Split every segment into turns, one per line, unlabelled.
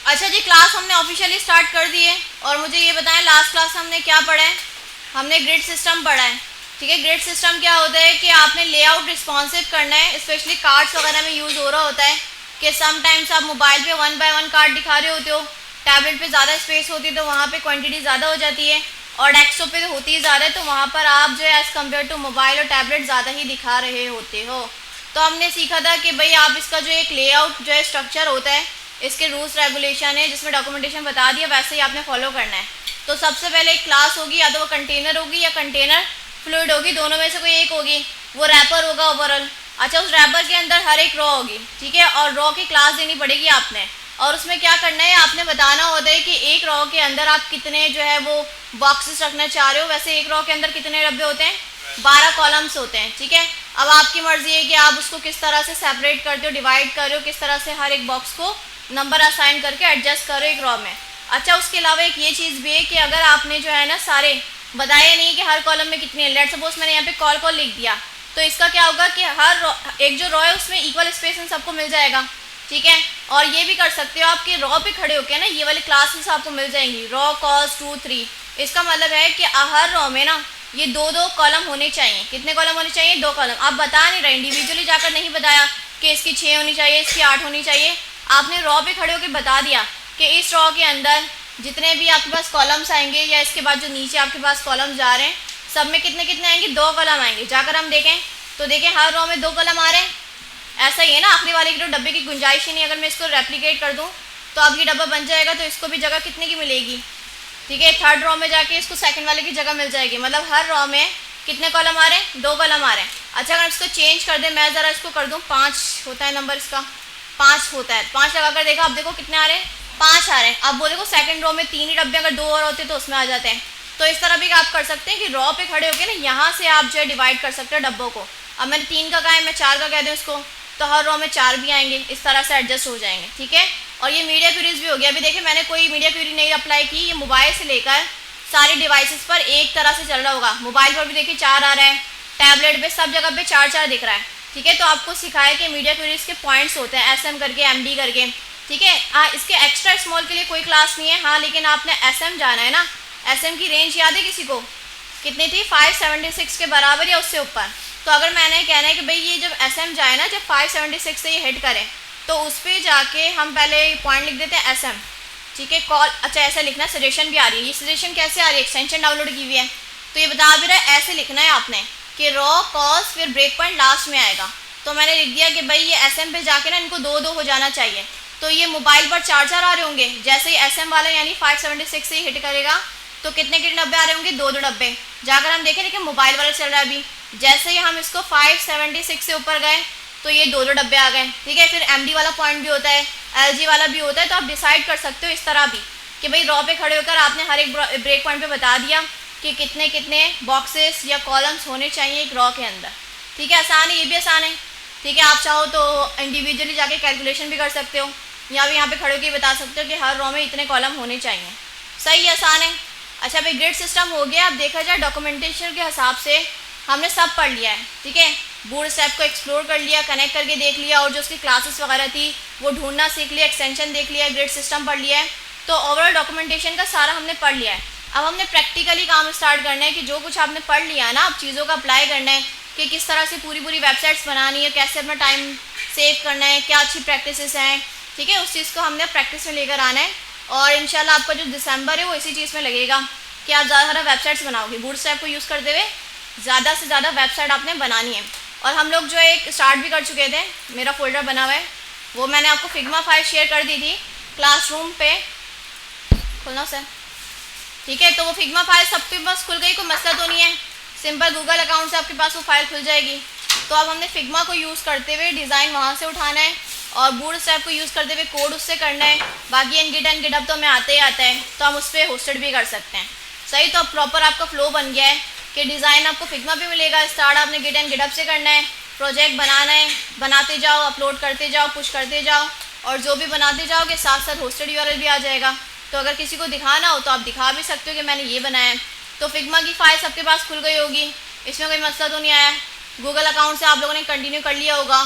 अच्छा जी, क्लास हमने officially start कर दी है और मुझे ये बताएं लास्ट क्लास हमने क्या पढ़ा है। हमने ग्रिड सिस्टम पढ़ा है। ठीक है, ग्रिड सिस्टम क्या होता है कि आपने लेआउट रिस्पॉन्सिव करना है, स्पेशली कार्ड्स वगैरह में यूज़ हो रहा होता है कि समटाइम्स आप मोबाइल पे 1 बाय 1 कार्ड दिखा रहे होते हो, टैबलेट पे ज़्यादा स्पेस होती है तो वहाँ पे क्वांटिटी ज़्यादा हो जाती है, और डेस्कटॉप पे तो होती ही ज़्यादा है, तो वहाँ पर आप जो है एज़ कम्पेयर टू मोबाइल और टैबलेट ज़्यादा ही दिखा रहे होते हो। तो हमने सीखा था कि भाई आप इसका जो एक लेआउट जो है स्ट्रक्चर होता है, इसके रूल्स रेगुलेशन है जिसमें डॉक्यूमेंटेशन बता दिया, वैसे ही आपने फॉलो करना है। तो सबसे पहले एक क्लास होगी, या तो वो कंटेनर होगी या कंटेनर फ्लूइड होगी, दोनों में से कोई एक होगी। वो रैपर होगा ओवरऑल। अच्छा, उस रैपर के अंदर हर एक रॉ होगी, ठीक है, और रॉ की क्लास देनी पड़ेगी आपने। और उसमें क्या करना है, आपने बताना होता है कि एक रॉ के अंदर आप कितने जो है वो बॉक्सेस रखना चाह रहे हो। वैसे एक रॉ के अंदर कितने डब्बे होते हैं, 12 कॉलम्स होते हैं। ठीक है, अब आपकी मर्जी है कि आप उसको किस तरह से सेपरेट करते हो, डिवाइड कर रहे हो, किस तरह से हर एक बॉक्स को नंबर असाइन करके एडजस्ट करो एक रॉ में। अच्छा, उसके अलावा एक ये चीज़ भी है कि अगर आपने जो है ना सारे बताया नहीं कि हर कॉलम में कितनी है, लेट सपोज मैंने यहाँ पे कॉल लिख दिया, तो इसका क्या होगा कि हर एक जो रॉ है उसमें इक्वल स्पेस इन सबको मिल जाएगा। ठीक है, और ये भी कर सकते हो आप कि रॉ पे खड़े होकर ना ये वाली क्लासेस आपको मिल जाएंगी, रॉ कॉस 2 3। इसका मतलब है कि हर रॉ में ना ये दो दो कॉलम होने चाहिए। कितने कॉलम होने चाहिए, 2 कॉलम। आप बता नहीं रहे, इंडिविजुअली जाकर नहीं बताया कि इसकी 6 होनी चाहिए, इसकी 8 होनी चाहिए। आपने रॉ पे खड़े होकर बता दिया कि इस रॉ के अंदर जितने भी आपके पास कॉलम्स आएंगे, या इसके बाद जो नीचे आपके पास कॉलम्स जा रहे हैं, सब में कितने कितने आएंगे, 2 कॉलम आएंगे। जाकर हम देखें तो देखें हर रॉ में 2 कॉलम आ रहे हैं। ऐसा ही है ना, आखिरी वाले की तो डब्बे की गुंजाइश ही नहीं। अगर मैं इसको रेप्लिकेट कर दूँ तो अब ये डब्बा बन जाएगा, तो इसको भी जगह कितने की मिलेगी। ठीक है, थर्ड रॉ में जाके इसको सेकंड वाले की जगह मिल जाएगी। मतलब हर रॉ में कितने कॉलम आ रहे हैं, 2 कॉलम आ रहे हैं। अच्छा, अगर इसको चेंज कर दें, मैं ज़रा इसको कर दूँ 5 होता है नंबर, इसका 5 होता है। 5 लगा कर देखा, अब देखो कितने आ रहे हैं, 5 आ रहे हैं। अब वो देखो सेकंड रो में 3 ही डब्बे, अगर 2 और होते तो उसमें आ जाते हैं। तो इस तरह भी आप कर सकते हैं कि रॉ पे खड़े होकर ना यहाँ से आप जो है डिवाइड कर सकते हो डब्बों को। अब मैंने 3 का कहा है, मैं 4 का कह दूँ इसको, तो हर रॉ में 4 भी आएंगे, इस तरह से एडजस्ट हो जाएंगे। ठीक है, और ये मीडिया क्वेरीज भी हो गया। अभी देखिए मैंने कोई मीडिया क्वेरी नहीं अप्लाई की, ये मोबाइल से लेकर सारी डिवाइसेस पर एक तरह से चल रहा होगा। मोबाइल पर भी देखिए 4 आ रहा है, टैबलेट पे सब जगह पे 4 दिख रहा है। ठीक है, तो आपको सिखाया कि मीडिया क्वेरीज के पॉइंट्स होते हैं, SM करके, MD करके। ठीक है, इसके एक्स्ट्रा स्मॉल के लिए कोई क्लास नहीं है। हाँ, लेकिन आपने SM जाना है ना। SM की रेंज याद है किसी को, कितनी थी, 576 के बराबर या उससे ऊपर। तो अगर मैंने कहना है कि भाई ये जब SM जाए ना, जब 576 से ये हिट करें, तो उस पर जाके हम पहले पॉइंट लिख देते हैं SM। ठीक है, कॉल, अच्छा ऐसे लिखना, सजेशन भी आ रही है। ये सजेशन कैसे आ रही है, एक्सटेंशन डाउनलोड की हुई है, तो ये बता भी रहा है ऐसे लिखना है आपने कि रॉ कॉस फिर ब्रेक पॉइंट लास्ट में आएगा। तो मैंने लिख दिया कि भाई ये SM पे जाके ना इनको 2 2 हो जाना चाहिए। तो ये मोबाइल पर 4 आ रहे होंगे, जैसे ही SM वाला यानी 576 से हिट करेगा तो कितने कितने डब्बे आ रहे होंगे, 2 2 डब्बे। जाकर हम देखें, देखिए मोबाइल वाला चल रहा है अभी, जैसे ही हम इसको 576 से ऊपर गए तो ये 2 2 डब्बे आ गए। ठीक है, फिर MD वाला पॉइंट भी होता है, LG वाला भी होता है। तो आप डिसाइड कर सकते हो इस तरह भी कि भाई रॉ पे खड़े होकर आपने हर एक ब्रेक पॉइंट पे बता दिया कि कितने कितने बॉक्सेस या कॉलम्स होने चाहिए एक रॉ के अंदर। ठीक है, आसान है, ये भी आसान है। ठीक है, आप चाहो तो इंडिविजुअली जाके कैलकुलेशन भी कर सकते हो, या भी यहाँ पे खड़े होकर बता सकते हो कि हर रॉ में इतने कॉलम होने चाहिए। सही है, आसान है। अच्छा भाई, ग्रिड सिस्टम हो गया। अब देखा जाए डॉक्यूमेंटेशन के हिसाब से हमने सब पढ़ लिया है। ठीक है, बूटस्ट्रैप को एक्सप्लोर कर लिया, कनेक्ट करके देख लिया, और जो उसकी क्लासेस वगैरह थी वो ढूंढना सीख लिया, एक्सटेंशन देख लिया, ग्रिड सिस्टम पढ़ लिया है। तो ओवरऑल डॉक्यूमेंटेशन का सारा हमने पढ़ लिया है। अब हमने प्रैक्टिकली काम स्टार्ट करना है कि जो कुछ आपने पढ़ लिया है ना, अब चीज़ों का अप्लाई करना है कि किस तरह से पूरी वेबसाइट्स बनानी है, कैसे अपना टाइम सेव करना है, क्या अच्छी प्रैक्टिसेस हैं। ठीक है, उस चीज़ को हमने प्रैक्टिस में लेकर आना है, और इंशाल्लाह आपका जो दिसंबर है वो इसी चीज़ में लगेगा कि आप ज़्यादा वेबसाइट्स बनाओगे। बूटस्ट्रैप को यूज़ करते हुए ज़्यादा से ज़्यादा वेबसाइट आपने बनानी है। और हम लोग जो है एक स्टार्ट भी कर चुके थे, मेरा फोल्डर बना हुआ है, वो मैंने आपको फिग्मा फाइल शेयर कर दी थी क्लासरूम पे, खुलना सर। ठीक है, तो वो फिग्मा फाइल सबके पास खुल गई, कोई मसला तो नहीं है, सिंपल गूगल अकाउंट से आपके पास वो फाइल खुल जाएगी। तो अब हमने फिग्मा को यूज़ करते हुए डिज़ाइन वहाँ से उठाना है, और बूटस्ट्रैप को यूज़ करते हुए कोड उससे करना है। बाकी एनगिट एंड गिटहब तो हमें आते ही आता है, तो हम उस पर होस्टेड भी कर सकते हैं। सही, तो अब प्रॉपर आपका फ्लो बन गया है कि डिज़ाइन आपको फिग्मा पे मिलेगा, स्टार्ट आपने गिट एंड गिटहब से करना है, प्रोजेक्ट बनाना है, बनाते जाओ, अपलोड करते जाओ, पुश करते जाओ, और जो भी बनाते जाओगे साथ साथ होस्टेड URL भी आ जाएगा। तो अगर किसी को दिखाना हो तो आप दिखा भी सकते हो कि मैंने ये बनाया है। तो फिग्मा की फ़ाइल सबके पास खुल गई होगी, इसमें कोई मसला तो नहीं आया। गूगल अकाउंट से आप लोगों ने कंटिन्यू कर लिया होगा,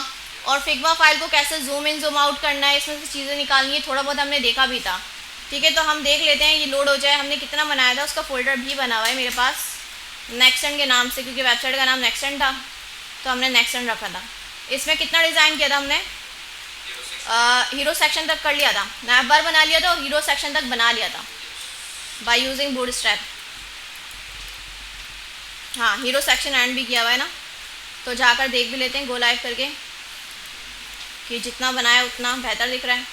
और फिग्मा फाइल को कैसे जूम इन जूम आउट करना है, इसमें से चीज़ें निकालनी है, थोड़ा बहुत हमने देखा भी था। ठीक है, तो हम देख लेते हैं, ये लोड हो जाए। हमने कितना बनाया था उसका फोल्डर भी बना हुआ है मेरे पास नेक्सेंट के नाम से, क्योंकि वेबसाइट का नाम नेक्सेंट था तो हमने नेक्सेंट रखा था। इसमें कितना डिज़ाइन किया था हमने, हीरो सेक्शन तक कर लिया था, नैव बार बना लिया था और हीरो सेक्शन तक बना लिया था बाय यूजिंग बूटस्ट्रैप। हाँ, हीरो सेक्शन एंड भी किया हुआ है ना, तो जाकर देख भी लेते हैं गो लाइव करके कि जितना बनाया उतना बेहतर दिख रहा है।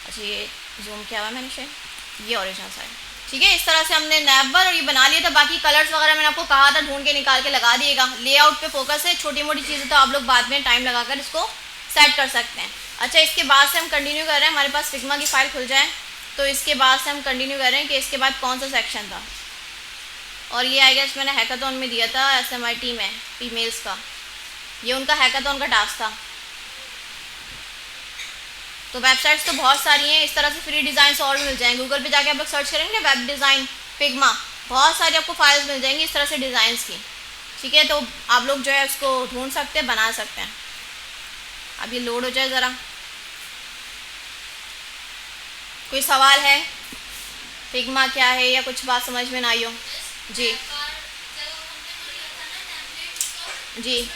अच्छा, ये जूम किया हुआ है मैंने शायद, ये ओरिजिनल साइड। ठीक है, इस तरह से हमने नैवबर और ये बना लिया था। बाकी कलर्स वगैरह मैंने आपको कहा था ढूंढ के निकाल के लगा दिएगा। लेआउट पे फोकस है, छोटी मोटी चीज़ें तो आप लोग बाद में टाइम लगाकर इसको सेट कर सकते हैं। अच्छा, इसके बाद से हम कंटिन्यू कर रहे हैं, हमारे पास फिग्मा की फ़ाइल खुल जाए तो इसके बाद से हम कंटिन्यू कर रहे हैं कि इसके बाद कौन सा सेक्शन था। और ये आई गेस मैंने हैकाथॉन में दिया था SMIT में फीमेल्स का, ये उनका हैकाथॉन का टास्क था। तो वेबसाइट्स तो बहुत सारी हैं, इस तरह से फ्री डिज़ाइन और मिल जाएंगे। गूगल पे जाके आप लोग सर्च करेंगे वेब डिज़ाइन फिग्मा, बहुत सारी आपको फाइल्स मिल जाएंगी इस तरह से डिज़ाइंस की। ठीक है, तो आप लोग जो है उसको ढूंढ सकते हैं, बना सकते हैं। अब ये लोड हो जाए ज़रा। कोई सवाल है, फिग्मा क्या है या कुछ बात समझ में ना आई हो? जी जी,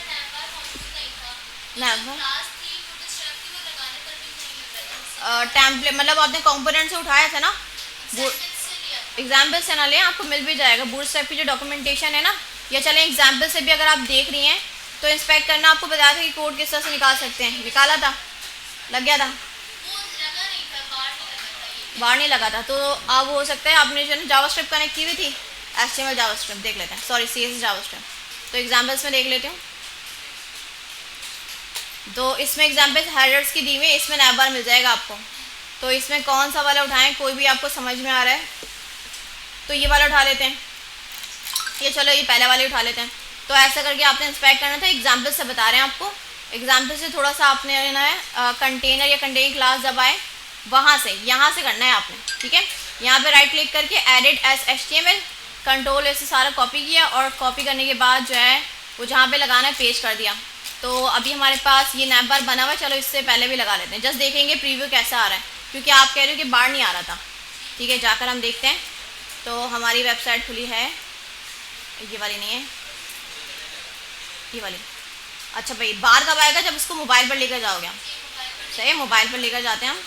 नैव टेम्पलेट मतलब आपने कंपोनेंट से उठाया था ना, एग्जाम्पल से ना लें, आपको मिल भी जाएगा। बूटस्ट्रैप की जो डॉक्यूमेंटेशन है ना, या चलें एग्जाम्पल से भी अगर आप देख रही हैं तो इंस्पेक्ट करना, आपको बताया था कि कोड किस तरह से निकाल सकते हैं। निकाला था, लग गया था, बाहर नहीं लगा था। तो अब हो सकता है आपने जो है ना जावास्क्रिप्ट कनेक्ट की हुई थी, HTML जावास्क्रिप्ट देख लेते हैं, सॉरी CSS जावास्क्रिप्ट। तो एग्जाम्पल्स में देख लेती हूँ। तो इसमें एग्जाम्पल्स हेडर्स की दी हुई, इसमें नैव बार मिल जाएगा आपको। तो इसमें कौन सा वाला उठाएं, कोई भी आपको समझ में आ रहा है तो ये वाला उठा लेते हैं, ये चलो ये पहले वाले उठा लेते हैं। तो ऐसा करके आपने इंस्पेक्ट करना था, एग्जाम्पल से बता रहे हैं आपको। एग्जाम्पल से थोड़ा सा आपने लेना है, कंटेनर या कंटेनर क्लास जब आए वहाँ से, यहाँ से करना है आपने। ठीक है, यहाँ पे राइट क्लिक करके एडिट एज HTML, कंट्रोल ऐसे सारा कॉपी किया और कॉपी करने के बाद जो है वो जहाँ पे लगाना है पेस्ट कर दिया। तो अभी हमारे पास ये नैव बार बना हुआ है, चलो इससे पहले भी लगा लेते हैं, जस्ट देखेंगे प्रीव्यू कैसा आ रहा है, क्योंकि आप कह रहे हो कि बार नहीं आ रहा था। ठीक है, जाकर हम देखते हैं। तो हमारी वेबसाइट खुली है, ये वाली नहीं है, ये वाली। अच्छा भाई, बार कब आएगा, जब इसको मोबाइल पर लेकर जाओगे। सही है, मोबाइल पर लेकर जाते हैं हम।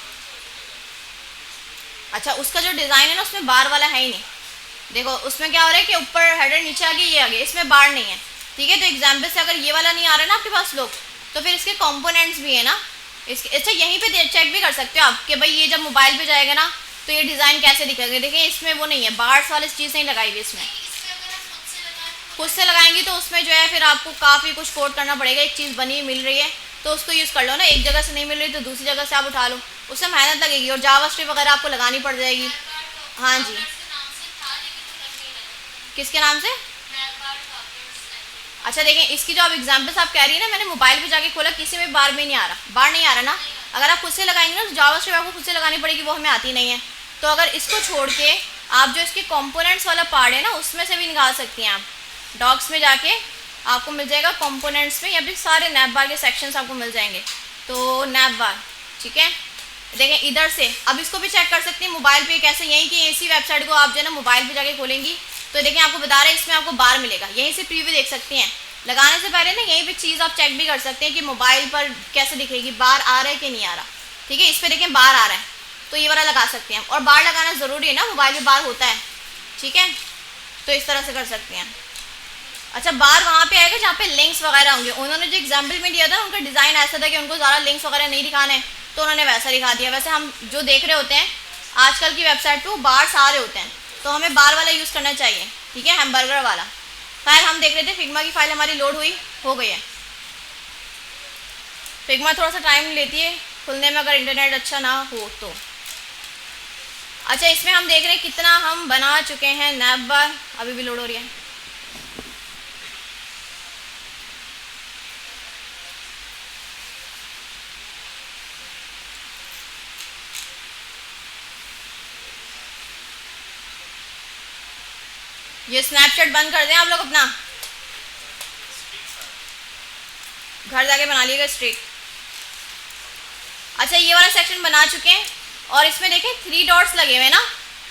अच्छा, उसका जो डिज़ाइन है ना उसमें बार वाला है ही नहीं। देखो उसमें क्या हो रहा है कि ऊपर हेडर नीचे आ गया, ये आ गया, इसमें बार नहीं है। ठीक है, तो एग्जाम्पल से अगर ये वाला नहीं आ रहा है ना आपके पास लोग, तो फिर इसके कंपोनेंट्स भी है ना इसके। अच्छा, यहीं पे चेक भी कर सकते हो आप कि भाई ये जब मोबाइल पे जाएगा ना तो ये डिज़ाइन कैसे दिखेगा। देखिए इसमें वो नहीं है, बार्स वाली चीज़ नहीं लगाई हुई इसमें। खुद से लगाएंगी तो उसमें जो है फिर आपको काफ़ी कुछ कोड करना पड़ेगा। एक चीज़ बनी मिल रही है तो उसको यूज़ कर लो ना, एक जगह से नहीं मिल रही तो दूसरी जगह से आप उठा लो, उससे मेहनत लगेगी और जावास्क्रिप्ट वगैरह आपको लगानी पड़ जाएगी। हाँ जी, किसके नाम से? अच्छा देखें, इसकी जो आप एग्जाम्पल्स आप कह रही है ना, मैंने मोबाइल पे जाके खोला, किसी में बार भी नहीं आ रहा, बार नहीं आ रहा ना। अगर आप खुद से लगाएंगे ना तो जावास्क्रिप्ट आपको खुद से लगानी पड़ेगी, वो हमें आती नहीं है। तो अगर इसको छोड़ के आप जो इसके कंपोनेंट्स वाला पार्ट है ना उसमें से भी निकाल सकती हैं। आप डॉक्स में जाके आपको मिल जाएगा कंपोनेंट्स में, या फिर सारे नैव बार के सेक्शंस आपको मिल जाएंगे। तो नैव बार, ठीक है, देखें इधर से अब इसको भी चेक कर सकते हैं मोबाइल पे कैसे। यहीं की इसी वेबसाइट को आप जो है ना मोबाइल पे जाके खोलेंगी तो देखें आपको बता रहे हैं इसमें आपको बार मिलेगा, यहीं से प्रीव्यू देख सकती हैं। लगाने से पहले ना यहीं पे चीज़ आप चेक भी कर सकते हैं कि मोबाइल पर कैसे दिखेगी, बार आ रहा है कि नहीं आ रहा। ठीक है, इस पर देखें बार आ रहा है तो ये वाला लगा सकते हैं, और बार लगाना ज़रूरी है ना, मोबाइल में बार होता है। ठीक है, तो इस तरह से कर सकते हैं। अच्छा, बार वहाँ पे आएगा जहाँ पे लिंक्स वगैरह होंगे। उन्होंने जो एग्जाम्पल में दिया था उनका डिज़ाइन ऐसा था कि उनको ज़्यादा लिंक्स वगैरह नहीं दिखाने हैं तो उन्होंने वैसा दिखा दिया। वैसे हम जो देख रहे होते हैं आजकल की वेबसाइट पे वो बार सारे होते हैं, तो हमें बार वाला यूज़ करना चाहिए। ठीक है, हैमबर्गर वाला। खैर हम देख रहे थे फिग्मा की फ़ाइल हमारी लोड हुई हो गई है। फिग्मा थोड़ा सा टाइम लेती है खुलने में अगर इंटरनेट अच्छा ना हो तो। अच्छा, इसमें हम देख रहे हैं कितना हम बना चुके हैं नैव बार, अभी भी लोड हो रही है। ये स्नैपचैट बंद कर दें आप लोग अपना। घर जाके बना लिएगा स्ट्रेट। अच्छा ये वाला सेक्शन बना चुके हैं और इसमें देखें 3 डॉट्स लगे हुए ना,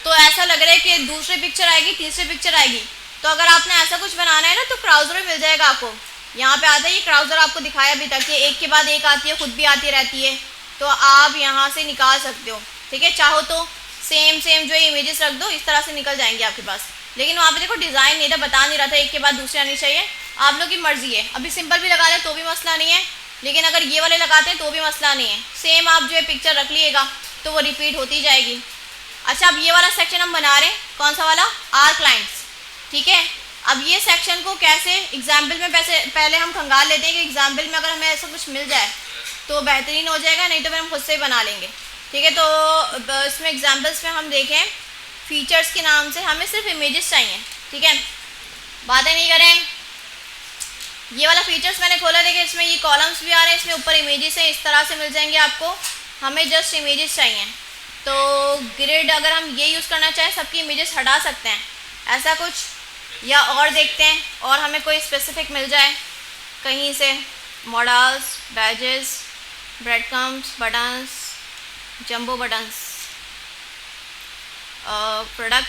तो ऐसा लग रहा है कि दूसरी पिक्चर आएगी, तीसरी पिक्चर आएगी। तो अगर आपने ऐसा कुछ बनाना है ना तो क्राउजर मिल जाएगा आपको, यहाँ पे आता है ये क्राउजर, आपको दिखाया अभी तक, ये एक के बाद एक आती है, खुद भी आती रहती है, तो आप यहाँ से निकाल सकते हो। ठीक है, चाहो तो सेम जो इमेजेस रख दो, इस तरह से निकल जाएंगे आपके पास। लेकिन वहाँ पे देखो डिज़ाइन नहीं था, बता नहीं रहा था एक के बाद दूसरी आनी चाहिए, आप लोग की मर्जी है। अभी सिंपल भी लगा लें तो भी मसला नहीं है, लेकिन अगर ये वाले लगाते हैं तो भी मसला नहीं है, सेम आप जो है पिक्चर रख लीजिएगा तो वो रिपीट होती जाएगी। अच्छा अब ये वाला सेक्शन हम बना रहे हैं, कौन सा वाला, आर क्लाइंट्स। ठीक है, अब ये सेक्शन को कैसे एग्जाम्पल में पहले हम खंगाल लेते हैं कि एग्जाम्पल में अगर हमें ऐसा कुछ मिल जाए तो बेहतरीन हो जाएगा, नहीं तो फिर हम खुद से ही बना लेंगे। ठीक है, तो इसमें एग्जाम्पल्स में हम देखें फीचर्स के नाम से हमें सिर्फ इमेजेस चाहिए। ठीक है, बातें नहीं करें। ये वाला फीचर्स मैंने खोला, देखिए इसमें ये कॉलम्स भी आ रहे हैं, इसमें ऊपर इमेजेस हैं, इस तरह से मिल जाएंगे आपको। हमें जस्ट इमेजेस चाहिए, तो ग्रिड अगर हम ये यूज़ करना चाहें सबकी इमेजेस हटा सकते हैं ऐसा कुछ, या और देखते हैं और हमें कोई स्पेसिफिक मिल जाए कहीं से, models, badges, bread crumbs, buttons, jumbo buttons, product,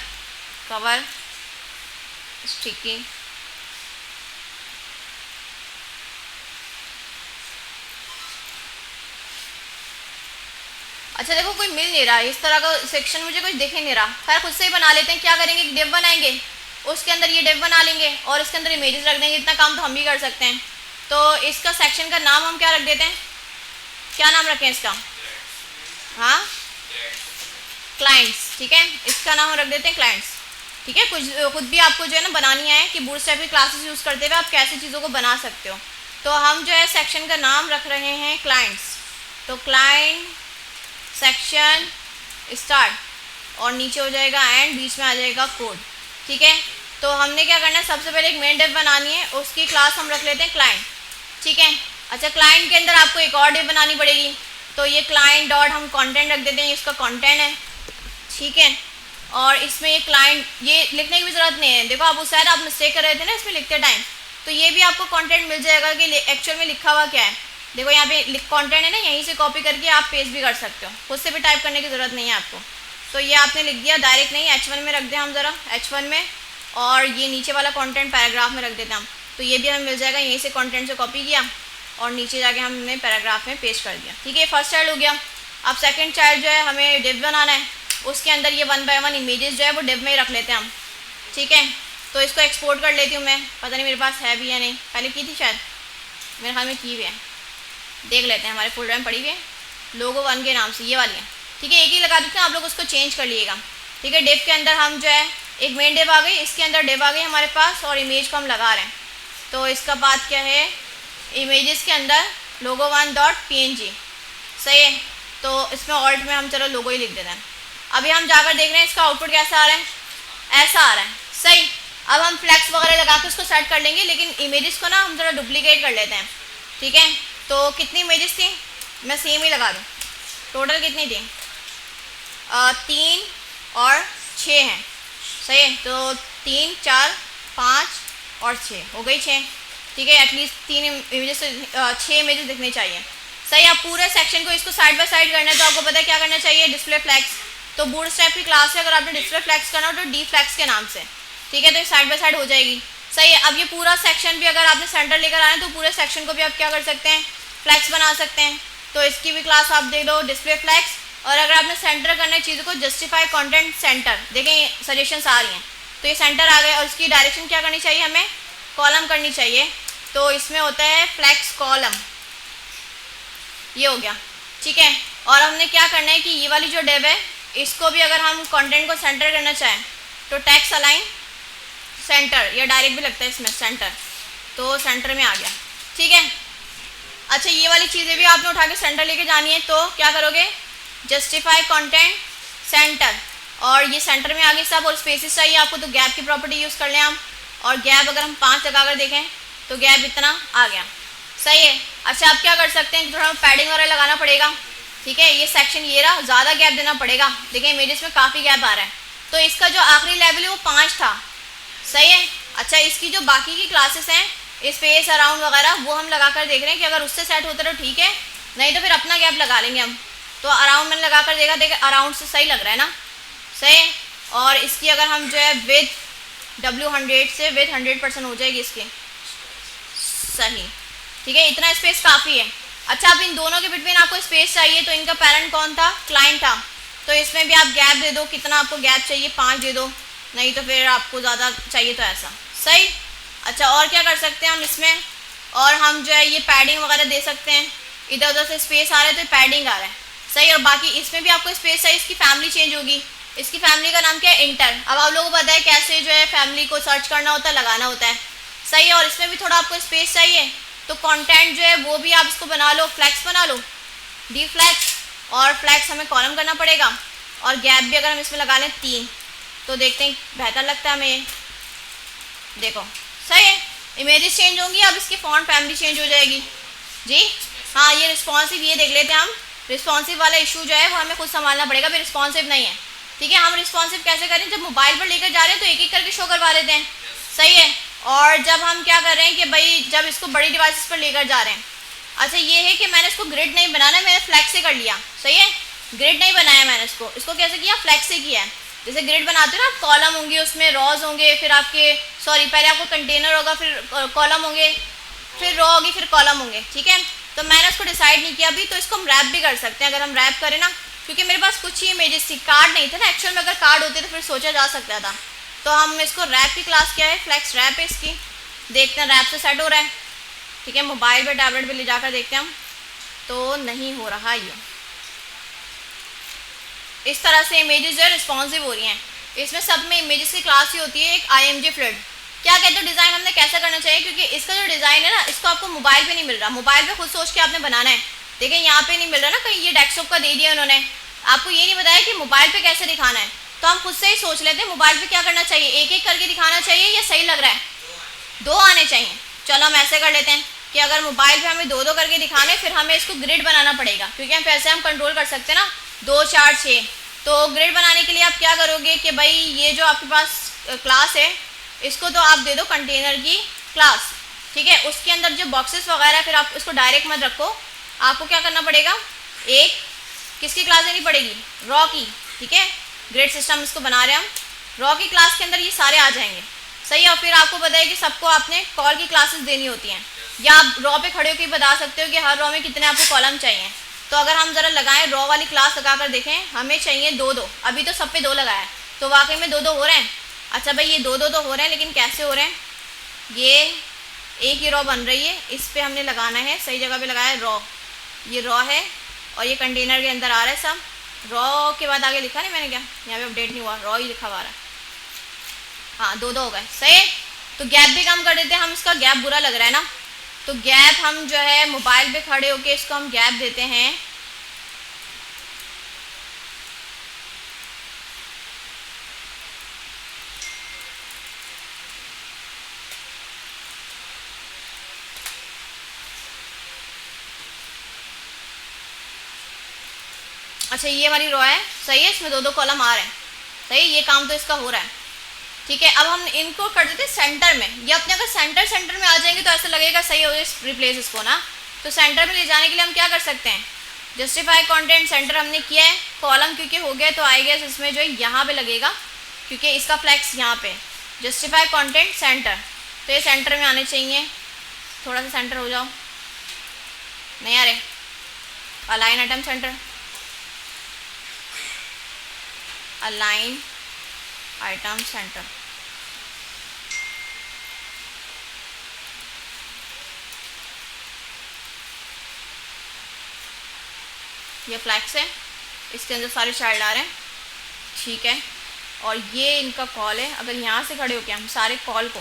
cover, sticky. अच्छा देखो कोई मिल नहीं रहा है, इस तरह का सेक्शन मुझे कुछ दिख ही नहीं रहा। खैर खुद से ही बना लेते हैं, क्या करेंगे, एक डिव बनाएंगे, उसके अंदर ये डिव बना लेंगे और इसके अंदर इमेजेस रख देंगे, इतना काम तो हम भी कर सकते हैं। तो इसका सेक्शन का नाम हम क्या रख देते हैं, क्या नाम रखें इसका, हाँ क्लाइंट्स। ठीक है, इसका नाम हम रख देते हैं क्लाइंट्स। ठीक है, कुछ खुद भी आपको जो है ना बनानी है कि बूटस्ट्रैप की क्लासेस यूज़ करते हुए आप कैसे चीज़ों को बना सकते हो। तो हम जो है सेक्शन का नाम रख रहे हैं क्लाइंट्स, तो क्लाइंट सेक्शन स्टार्ट और नीचे हो जाएगा एंड, बीच में आ जाएगा कोड। ठीक है, तो हमने क्या करना है, सबसे पहले एक मेन डिव बनानी है, उसकी क्लास हम रख लेते हैं क्लाइंट। ठीक है, अच्छा क्लाइंट के अंदर आपको एक और डिव बनानी पड़ेगी, तो ये क्लाइंट डॉट हम कंटेंट रख देते हैं, ये इसका कंटेंट है। ठीक है, और इसमें ये क्लाइंट, ये लिखने की भी ज़रूरत नहीं है, देखो आप उस साइड आप मिस्टेक कर रहे थे ना इसमें लिखते टाइम, तो ये भी आपको कंटेंट मिल जाएगा कि एक्चुअल में लिखा हुआ क्या है। देखो यहाँ पे कंटेंट है ना, यहीं से कॉपी करके आप पेस्ट भी कर सकते हो, खुद से भी टाइप करने की ज़रूरत नहीं है आपको। तो ये आपने लिख दिया डायरेक्ट, नहीं H1 में रख दें हम ज़रा, H1 में, और ये नीचे वाला कंटेंट पैराग्राफ में रख देते हैं हम, तो ये भी हमें मिल जाएगा, यहीं से कंटेंट से कॉपी किया और नीचे जाके हमने पैराग्राफ में पेस्ट कर दिया। ठीक है, फर्स्ट चाइल्ड हो गया। अब सेकंड चाइल्ड जो है हमें डिव बनाना है, उसके अंदर ये 1 बाय 1 इमेजेस जो है वो डिव में ही रख लेते हैं हम। ठीक है, तो इसको एक्सपोर्ट कर लेती हूँ मैं, पता नहीं मेरे पास है भी या नहीं, पहले की थी शायद, मेरे ख्याल में की हुई है, देख लेते हैं, हमारे फोल्डर में पड़ी हुई है, लोगो 1 के नाम से, ये वाली है। ठीक है, एक ही लगा देते हैं, आप लोग उसको चेंज कर लिएगा। ठीक है, डिव के अंदर हम जो है एक मेन डिव आ गई, इसके अंदर डिव आ गई हमारे पास, और इमेज को हम लगा रहे हैं, तो इसका बात क्या है, इमेजेस के अंदर logo1.png। सही है, तो इसमें ऑल्ट में हम चलो लोगो ही लिख देते हैं। अभी हम जाकर देख रहे हैं इसका आउटपुट कैसा आ रहा है, ऐसा आ रहा है। सही, अब हम फ्लैक्स वगैरह लगा के उसको सेट कर लेंगे, लेकिन इमेजेस को ना हम ज़रा डुप्लीकेट कर लेते हैं। ठीक है, तो कितनी इमेजेस थी, मैं सेम ही लगा दूँ, टोटल कितनी थी, 3 और 6 हैं। सही है, तो 3, 4, 5 और 6 हो गई 6। ठीक है, एटलीस्ट 3 इमेजेस, 6 इमेजेस दिखने चाहिए। सही, आप पूरे सेक्शन को इसको साइड बाय साइड करना है, तो आपको पता है क्या करना चाहिए, डिस्प्ले फ्लैक्स। तो बूटस्ट्रैप की क्लास है, अगर आपने डिस्प्ले फ्लैक्स करना हो तो डी फ्लैक्स के नाम से। ठीक है, तो ये साइड बाय साइड हो जाएगी। सही है, अब ये पूरा सेक्शन भी अगर आपने सेंटर लेकर आना है तो पूरे सेक्शन को भी आप क्या कर सकते हैं, फ्लैक्स बना सकते हैं। तो इसकी भी क्लास आप दे दो डिस्प्ले फ्लैक्स, और अगर आपने सेंटर करना है चीज़ों को, जस्टिफाई कंटेंट सेंटर, देखें सजेशंस आ रही हैं, तो ये सेंटर आ गए, और इसकी डायरेक्शन क्या करनी चाहिए, हमें कॉलम करनी चाहिए, तो इसमें होता है फ्लैक्स कॉलम, ये हो गया। ठीक है, और हमने क्या करना है कि ये वाली जो डिव है, इसको भी अगर हम कंटेंट को सेंटर करना चाहें तो टेक्स्ट अलाइन सेंटर, या डायरेक्ट भी लगता है इसमें सेंटर, तो सेंटर में आ गया। ठीक है, अच्छा ये वाली चीज़ें भी आपने उठा के सेंटर लेके जानी है, तो क्या करोगे, जस्टिफाई कंटेंट सेंटर, और ये सेंटर में आ गई सब, और स्पेसेस चाहिए आपको तो गैप की प्रॉपर्टी यूज़ कर लें हम, और गैप अगर हम 5 लगा कर देखें तो गैप इतना आ गया। सही है, अच्छा आप क्या कर सकते हैं, थोड़ा पैडिंग वगैरह लगाना पड़ेगा। ठीक है, ये सेक्शन ये रहा, ज़्यादा गैप देना पड़ेगा, देखिए इमेजेस में काफ़ी गैप आ रहा है, तो इसका जो आखिरी लेवल है वो 5 था। सही है, अच्छा इसकी जो बाकी की क्लासेस हैं स्पेस अराउंड वगैरह वो हम लगा कर देख रहे हैं कि अगर उससे सेट होता है तो ठीक है, नहीं तो फिर अपना गैप लगा लेंगे हम। तो अराउंड मैंने लगा कर देखा, देखे अराउंड से सही लग रहा है ना, सही। और इसकी अगर हम जो है विथ W100 से विथ 100% हो जाएगी इसकी, सही, ठीक है। इतना स्पेस काफ़ी है। अच्छा, अब इन दोनों के बिटवीन आपको स्पेस चाहिए, तो इनका पेरेंट कौन था, क्लाइंट था, तो इसमें भी आप गैप दे दो। कितना आपको गैप चाहिए, 5 दे दो, नहीं तो फिर आपको ज़्यादा चाहिए तो ऐसा, सही। अच्छा, और क्या कर सकते हैं हम इसमें, और हम जो है ये पैडिंग वगैरह दे सकते हैं। इधर उधर से स्पेस आ रहा है तो पैडिंग आ रहा है, सही। और बाकी इसमें भी आपको स्पेस चाहिए, इसकी फैमिली चेंज होगी। इसकी फैमिली का नाम क्या है, इंटर। अब आप लोगों को पता है कैसे जो है फैमिली को सर्च करना होता है, लगाना होता है, सही है। और इसमें भी थोड़ा आपको स्पेस चाहिए, तो कंटेंट जो है वो भी आप इसको बना लो, फ्लैक्स बना लो, डी फ्लैक्स। और फ्लैक्स हमें कॉलम करना पड़ेगा, और गैप भी अगर हम इसमें लगा लें 3, तो देखते हैं बेहतर लगता है हमें ये, देखो सही है। इमेजेस चेंज होंगी, अब इसकी फॉन्ट फैमिली चेंज हो जाएगी जी। हाँ, ये रिस्पॉन्सिव, ये देख लेते हैं हम। रिस्पॉन्सिव वाला इशू जो है वो हमें खुद संभालना पड़ेगा, फिर रिस्पॉन्सिव नहीं है, ठीक है। हम रिस्पॉन्सिव कैसे करें, जब मोबाइल पर लेकर जा रहे हैं तो एक एक करके शो करवा देते हैं, सही है। और जब हम क्या कर रहे हैं कि भाई जब इसको बड़ी डिवाइसेस पर लेकर जा रहे हैं, अच्छा ये है कि मैंने इसको ग्रिड नहीं बनाना, मैंने फ्लैक्स से कर लिया, सही है। ग्रिड नहीं बनाया मैंने इसको कैसे किया, फ्लैक्स से किया है। जैसे ग्रिड बनाते हो ना, कॉलम होंगे, उसमें रॉज होंगे, फिर आपके सॉरी पहले आपको कंटेनर होगा, फिर कॉलम होंगे, फिर रो होगी, फिर कॉलम होंगे, ठीक है। तो मैंने उसको डिसाइड नहीं किया अभी, तो इसको हम रैप भी कर सकते हैं। अगर हम रैप करें ना, क्योंकि मेरे पास कुछ ही इमेजेस थी, कार्ड नहीं था ना एक्चुअल में, अगर कार्ड होते तो फिर सोचा जा सकता था। तो हम इसको रैप की क्लास क्या है, फ्लैक्स रैप है इसकी, देखते हैं रैप से सेट हो रहा है, ठीक है। मोबाइल पे टैबलेट पे ले जाकर देखते हैं हम, तो नहीं हो रहा ये। इस तरह से इमेजेस जो है रिस्पॉन्सिव हो रही हैं। इसमें सब में इमेजेस की क्लास ही होती है एक IMG फ्लड। क्या कहते हो डिज़ाइन हमने कैसा करना चाहिए, क्योंकि इसका जो डिज़ाइन है ना, इसको आपको मोबाइल पे नहीं मिल रहा, मोबाइल पे खुद सोच के आपने बनाना है। देखिए यहाँ पे नहीं मिल रहा ना, कहीं ये डेस्कटॉप का दे दिया उन्होंने, आपको ये नहीं बताया कि मोबाइल पे कैसे दिखाना है। तो हम खुद से ही सोच लेते हैं मोबाइल पे क्या करना चाहिए, एक एक करके दिखाना चाहिए, या सही लग रहा है 2 आने चाहिए। चलो हम ऐसे कर लेते हैं कि अगर मोबाइल पे हमें 2-2 करके दिखाने, फिर हमें इसको ग्रिड बनाना पड़ेगा, क्योंकि हम पैसे हम कंट्रोल कर सकते हैं ना, 2, 4, 6। तो ग्रिड बनाने के लिए आप क्या करोगे कि भाई ये जो आपके पास क्लास है, इसको तो आप दे दो कंटेनर की क्लास, ठीक है। उसके अंदर जो बॉक्सेस वगैरह, फिर आप इसको डायरेक्ट मत रखो, आपको क्या करना पड़ेगा, एक किसकी क्लास देनी पड़ेगी, रॉ की, ठीक है। ग्रिड सिस्टम इसको बना रहे हैं हम, रॉ की क्लास के अंदर ये सारे आ जाएंगे, सही है। और फिर आपको पता है कि सबको आपने कॉल की क्लासेस देनी होती हैं, या आप रॉ पे खड़े होकर बता सकते हो कि हर रॉ में कितने आपको कॉलम चाहिए। तो अगर हम ज़रा लगाएं, रॉ वाली क्लास लगा कर देखें, हमें चाहिए 2-2, अभी तो सब पे 2 लगाया है, तो वाकई में 2-2 हो रहे हैं। अच्छा भाई, ये 2-2 तो हो रहे हैं, लेकिन कैसे हो रहे हैं, ये एक ही रॉ बन रही है, इस पर हमने लगाना है, सही जगह पे लगाया है रॉ, ये रॉ है, और ये कंटेनर के अंदर आ रहा है सब। रॉ के बाद आगे लिखा नहीं मैंने, क्या यहाँ पे अपडेट नहीं हुआ, रॉ ही लिखा हुआ रहा है। हाँ, 2-2 हो गए, सही। तो गैप भी कम कर देते हैं हम, इसका गैप बुरा लग रहा है ना, तो गैप हम जो है मोबाइल पे खड़े होके इसको हम गैप देते हैं, अच्छा ये वाली रो है, सही है, इसमें 2-2 कॉलम आ रहे हैं, सही, ये काम तो इसका हो रहा है, ठीक है। अब हम इनको कर देते हैं सेंटर में, ये अपने अगर सेंटर में आ जाएंगे तो ऐसा लगेगा सही हो रिप्लेस इसको ना। तो सेंटर में ले जाने के लिए हम क्या कर सकते हैं, जस्टिफाई कंटेंट सेंटर हमने किया है, कॉलम क्योंकि हो गया तो आएगा इसमें जो है यहाँ पे लगेगा, क्योंकि इसका फ्लैक्स यहाँ पे, जस्टिफाई कंटेंट सेंटर, तो ये सेंटर में आने चाहिए। थोड़ा सा सेंटर हो जाओ, नहीं आ रहे, align item centre, align item centre, ये फ्लैक्स है, इसके अंदर सारे चाइल्ड आ रहे हैं, ठीक है। और ये इनका कॉल है, अगर यहाँ से खड़े होके हम सारे कॉल को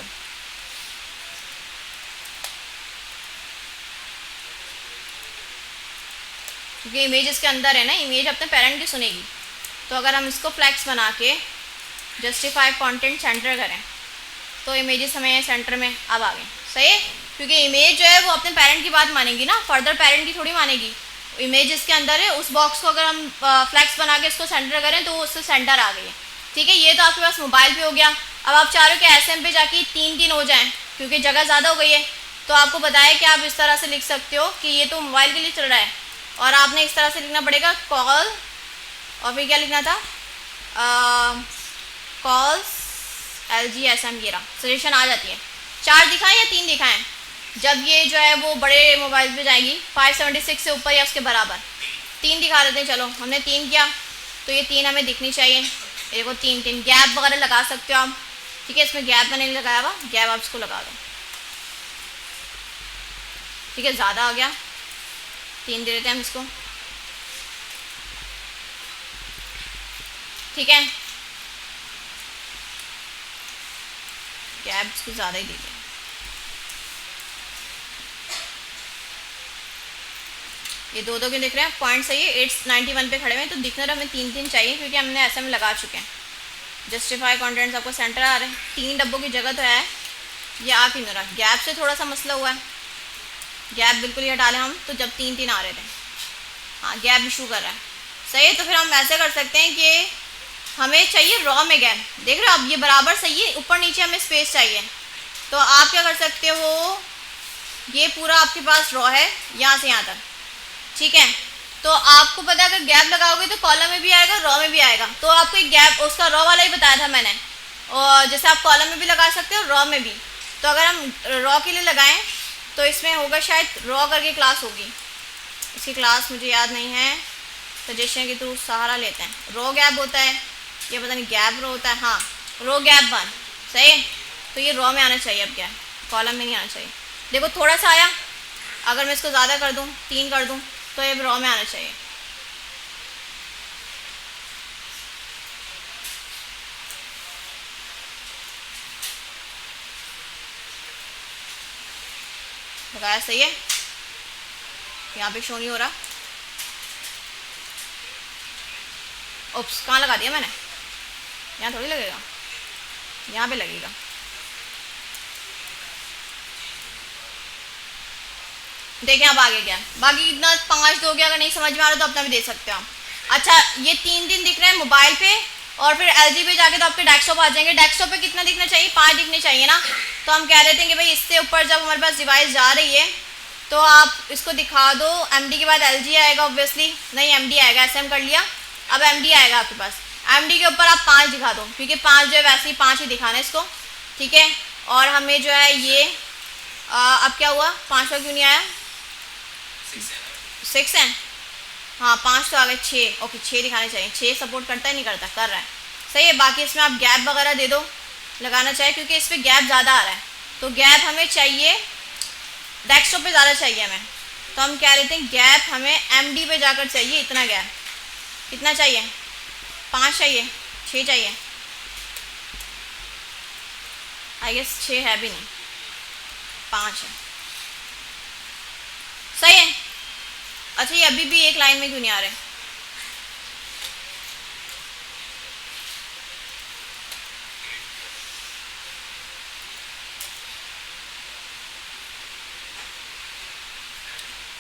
क्योंकि इमेज इसके अंदर है ना, इमेज अपने पेरेंट की सुनेगी, तो अगर हम इसको फ्लैक्स बना के जस्टिफाई कंटेंट सेंटर करें तो इमेजेस हमें सेंटर में अब आ गए, सही है। क्योंकि इमेज जो है वो अपने पेरेंट की बात मानेगी ना, फर्दर पेरेंट की थोड़ी मानेगी। इमेज इसके अंदर है, उस बॉक्स को अगर हम फ्लैक्स बना के इसको सेंटर करें तो उससे सेंटर आ गई है, ठीक है। ये तो आपके पास मोबाइल पे हो गया। अब आप चाह रहे हो कि SM पे जाके 3-3 हो जाएं, क्योंकि जगह ज़्यादा हो गई है, तो आपको बताया कि आप इस तरह से लिख सकते हो कि ये तो मोबाइल के लिए चल रहा है और आपने इस तरह से लिखना पड़ेगा कॉल, और फिर क्या लिखना था, कॉल्स LGSM। ये रहा, सजेशन आ जाती है। 4 दिखाएं या 3 दिखाएं? जब ये जो है वो बड़े मोबाइल पे जाएगी 576 से ऊपर या उसके बराबर। 3 दिखा देते हैं, चलो हमने 3 किया तो ये 3 हमें दिखनी चाहिए। देखो 3 गैप वगैरह लगा सकते हो आप, ठीक है। इसमें गैप मैंने नहीं लगाया हुआ, गैप आप इसको लगा दो, ठीक है। ज़्यादा आ गया, 3 दे देते हैं हम इसको, ठीक है। गैप इसको ज़्यादा ही दे दिया। ये 2 क्यों दिख रहे हैं? पॉइंट सही है, 891 पे खड़े हुए हैं तो दिखने रहा हमें 3 चाहिए क्योंकि हमने ऐसे में लगा चुके हैं। जस्टिफाई कंटेंट्स आपको सेंटर आ रहे हैं, 3 डब्बों की जगह तो है, ये आ क्यों नहीं रहा? गैप से थोड़ा सा मसला हुआ है, गैप बिल्कुल ही हटा लें हम तो जब 3 आ रहे थे। हाँ, गैप इशू कर रहा है, सही है। तो फिर हम ऐसे कर सकते हैं कि हमें चाहिए रॉ में गैप, देख रहे हो आप, ये बराबर सही है, ऊपर नीचे हमें स्पेस चाहिए। तो आप क्या कर सकते हो, ये पूरा आपके पास रॉ है यहाँ से यहाँ तक, ठीक है। तो आपको पता है अगर गैप लगाओगे तो कॉलम में भी आएगा, रॉ में भी आएगा। तो आपको एक गैप उसका रॉ वाला ही बताया था मैंने, और जैसे आप कॉलम में भी लगा सकते हो, रॉ में भी। तो अगर हम रॉ के लिए लगाएं तो इसमें होगा शायद रॉ करके क्लास होगी, इसकी क्लास मुझे याद नहीं है, सजेशन के थ्रू सहारा लेते हैं। रॉ गैप होता है, ये पता नहीं गैप रो होता है, हाँ रो गैप 1, सही है। तो ये रॉ में आना चाहिए, अब गैप कॉलम में नहीं आना चाहिए। देखो थोड़ा सा आया, अगर मैं इसको ज़्यादा कर दूँ, 3 कर दूँ तो ये रॉ में आना चाहिए। लगाया, सही है। यहाँ पे शो नहीं हो रहा, ओप्स कहाँ लगा दिया मैंने, यहाँ थोड़ी लगेगा, यहाँ पे लगेगा। देखें अब आगे क्या, बाकी इतना 5 दोगे, अगर नहीं समझ में आ रहा तो अपना भी दे सकते हो आप। अच्छा, ये 3 दिख रहे हैं मोबाइल पे, और फिर LG पे जाके तो आपके डेस्कटॉप आ जाएंगे। डेस्कटॉप पे कितना दिखना चाहिए? 5 दिखने चाहिए ना। तो हम कह देते हैं कि भाई इससे ऊपर जब हमारे पास डिवाइस जा रही है तो आप इसको दिखा दो। MD के बाद LG आएगा ऑब्वियसली, नहीं MD आएगा, SM कर लिया, अब MD आएगा आपके पास। MD के ऊपर आप 5 दिखा दो, क्योंकि 5 जो है वैसे ही 5 ही दिखाना है इसको, ठीक है। और हमें जो है ये अब क्या हुआ, 5वां क्यों नहीं आया? 6 है, हाँ 5 तो आ गए, 6, ओके 6 दिखाने चाहिए। 6 सपोर्ट करता है, नहीं करता, कर रहा है, सही है। बाकी इसमें आप गैप वगैरह दे दो, लगाना चाहिए क्योंकि इस पर गैप ज़्यादा आ रहा है। तो गैप हमें चाहिए, डेस्कटॉप पे ज़्यादा चाहिए हमें, तो हम कह रहे थे गैप हमें MD पे जाकर चाहिए। इतना गैप कितना चाहिए? 5 चाहिए, 6 चाहिए, आई गेस 6 है भी नहीं, 5 है, सही है। अच्छा, ये अभी भी एक लाइन में क्यों नहीं आ रहे?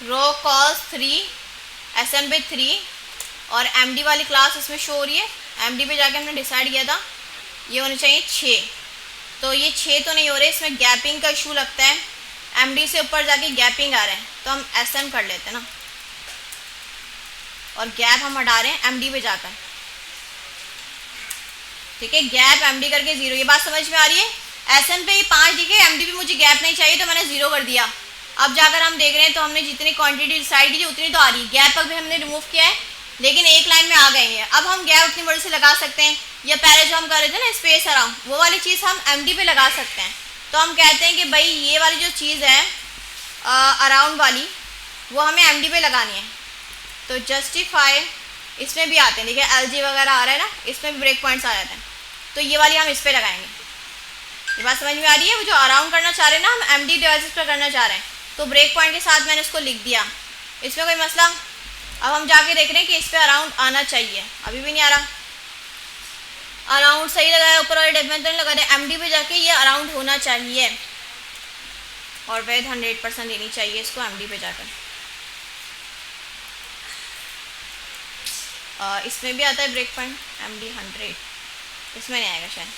रो कॉल्स 3, SM पे 3, और MD वाली क्लास इसमें शो हो रही है। MD पे जाके हमने डिसाइड किया था ये होने चाहिए 6, तो ये 6 तो नहीं हो रहे, इसमें गैपिंग का इशू लगता है। MD से ऊपर जाके गैपिंग आ रहे हैं, तो हम SM कर लेते हैं ना, और गैप हम हटा रहे हैं MD पे जाकर, ठीक है। गैप MD करके 0, ये बात समझ में आ रही है? SM पे 5 दिखे, MD पे मुझे गैप नहीं चाहिए तो मैंने 0 कर दिया। अब जाकर हम देख रहे हैं तो हमने जितनी क्वांटिटी डिसाइड की उतनी तो आ रही है, गैप अभी हमने रिमूव किया है लेकिन एक लाइन में आ गए हैं। अब हम गैप अपनी मर्जी से लगा सकते हैं, या पहले जो हम कर रहे थे ना स्पेस अराउंड, वो वाली चीज़ हम MD पे लगा सकते हैं। तो हम कहते हैं कि भाई ये वाली जो चीज़ है अराउंड वाली, वो हमें MD पे लगानी है। तो जस्टिफाई इसमें भी आते हैं, देखिए LG वगैरह आ रहा है ना, इसमें भी ब्रेक पॉइंट्स आ जाते हैं, तो ये वाली हम इस पर लगाएंगे। ये बात समझ में आ रही है? वो जो अराउंड करना चाह रहे हैं ना, हम MD डिवाइसेस पर करना चाह रहे हैं, तो ब्रेक पॉइंट के साथ मैंने इसको लिख दिया, इसमें कोई मसला? अब हम जाके देख रहे हैं कि इस पर अराउंड आना चाहिए, अभी भी नहीं आ रहा। अराउंड सही लगाया, ऊपर वाले डेफिनेशन लगा रहे, MD पे जाके ये अराउंड होना चाहिए, और वैध 100% देनी चाहिए इसको MD पे जाकर। इसमें भी आता है ब्रेक पॉइंट MD 100, इसमें नहीं आएगा शायद।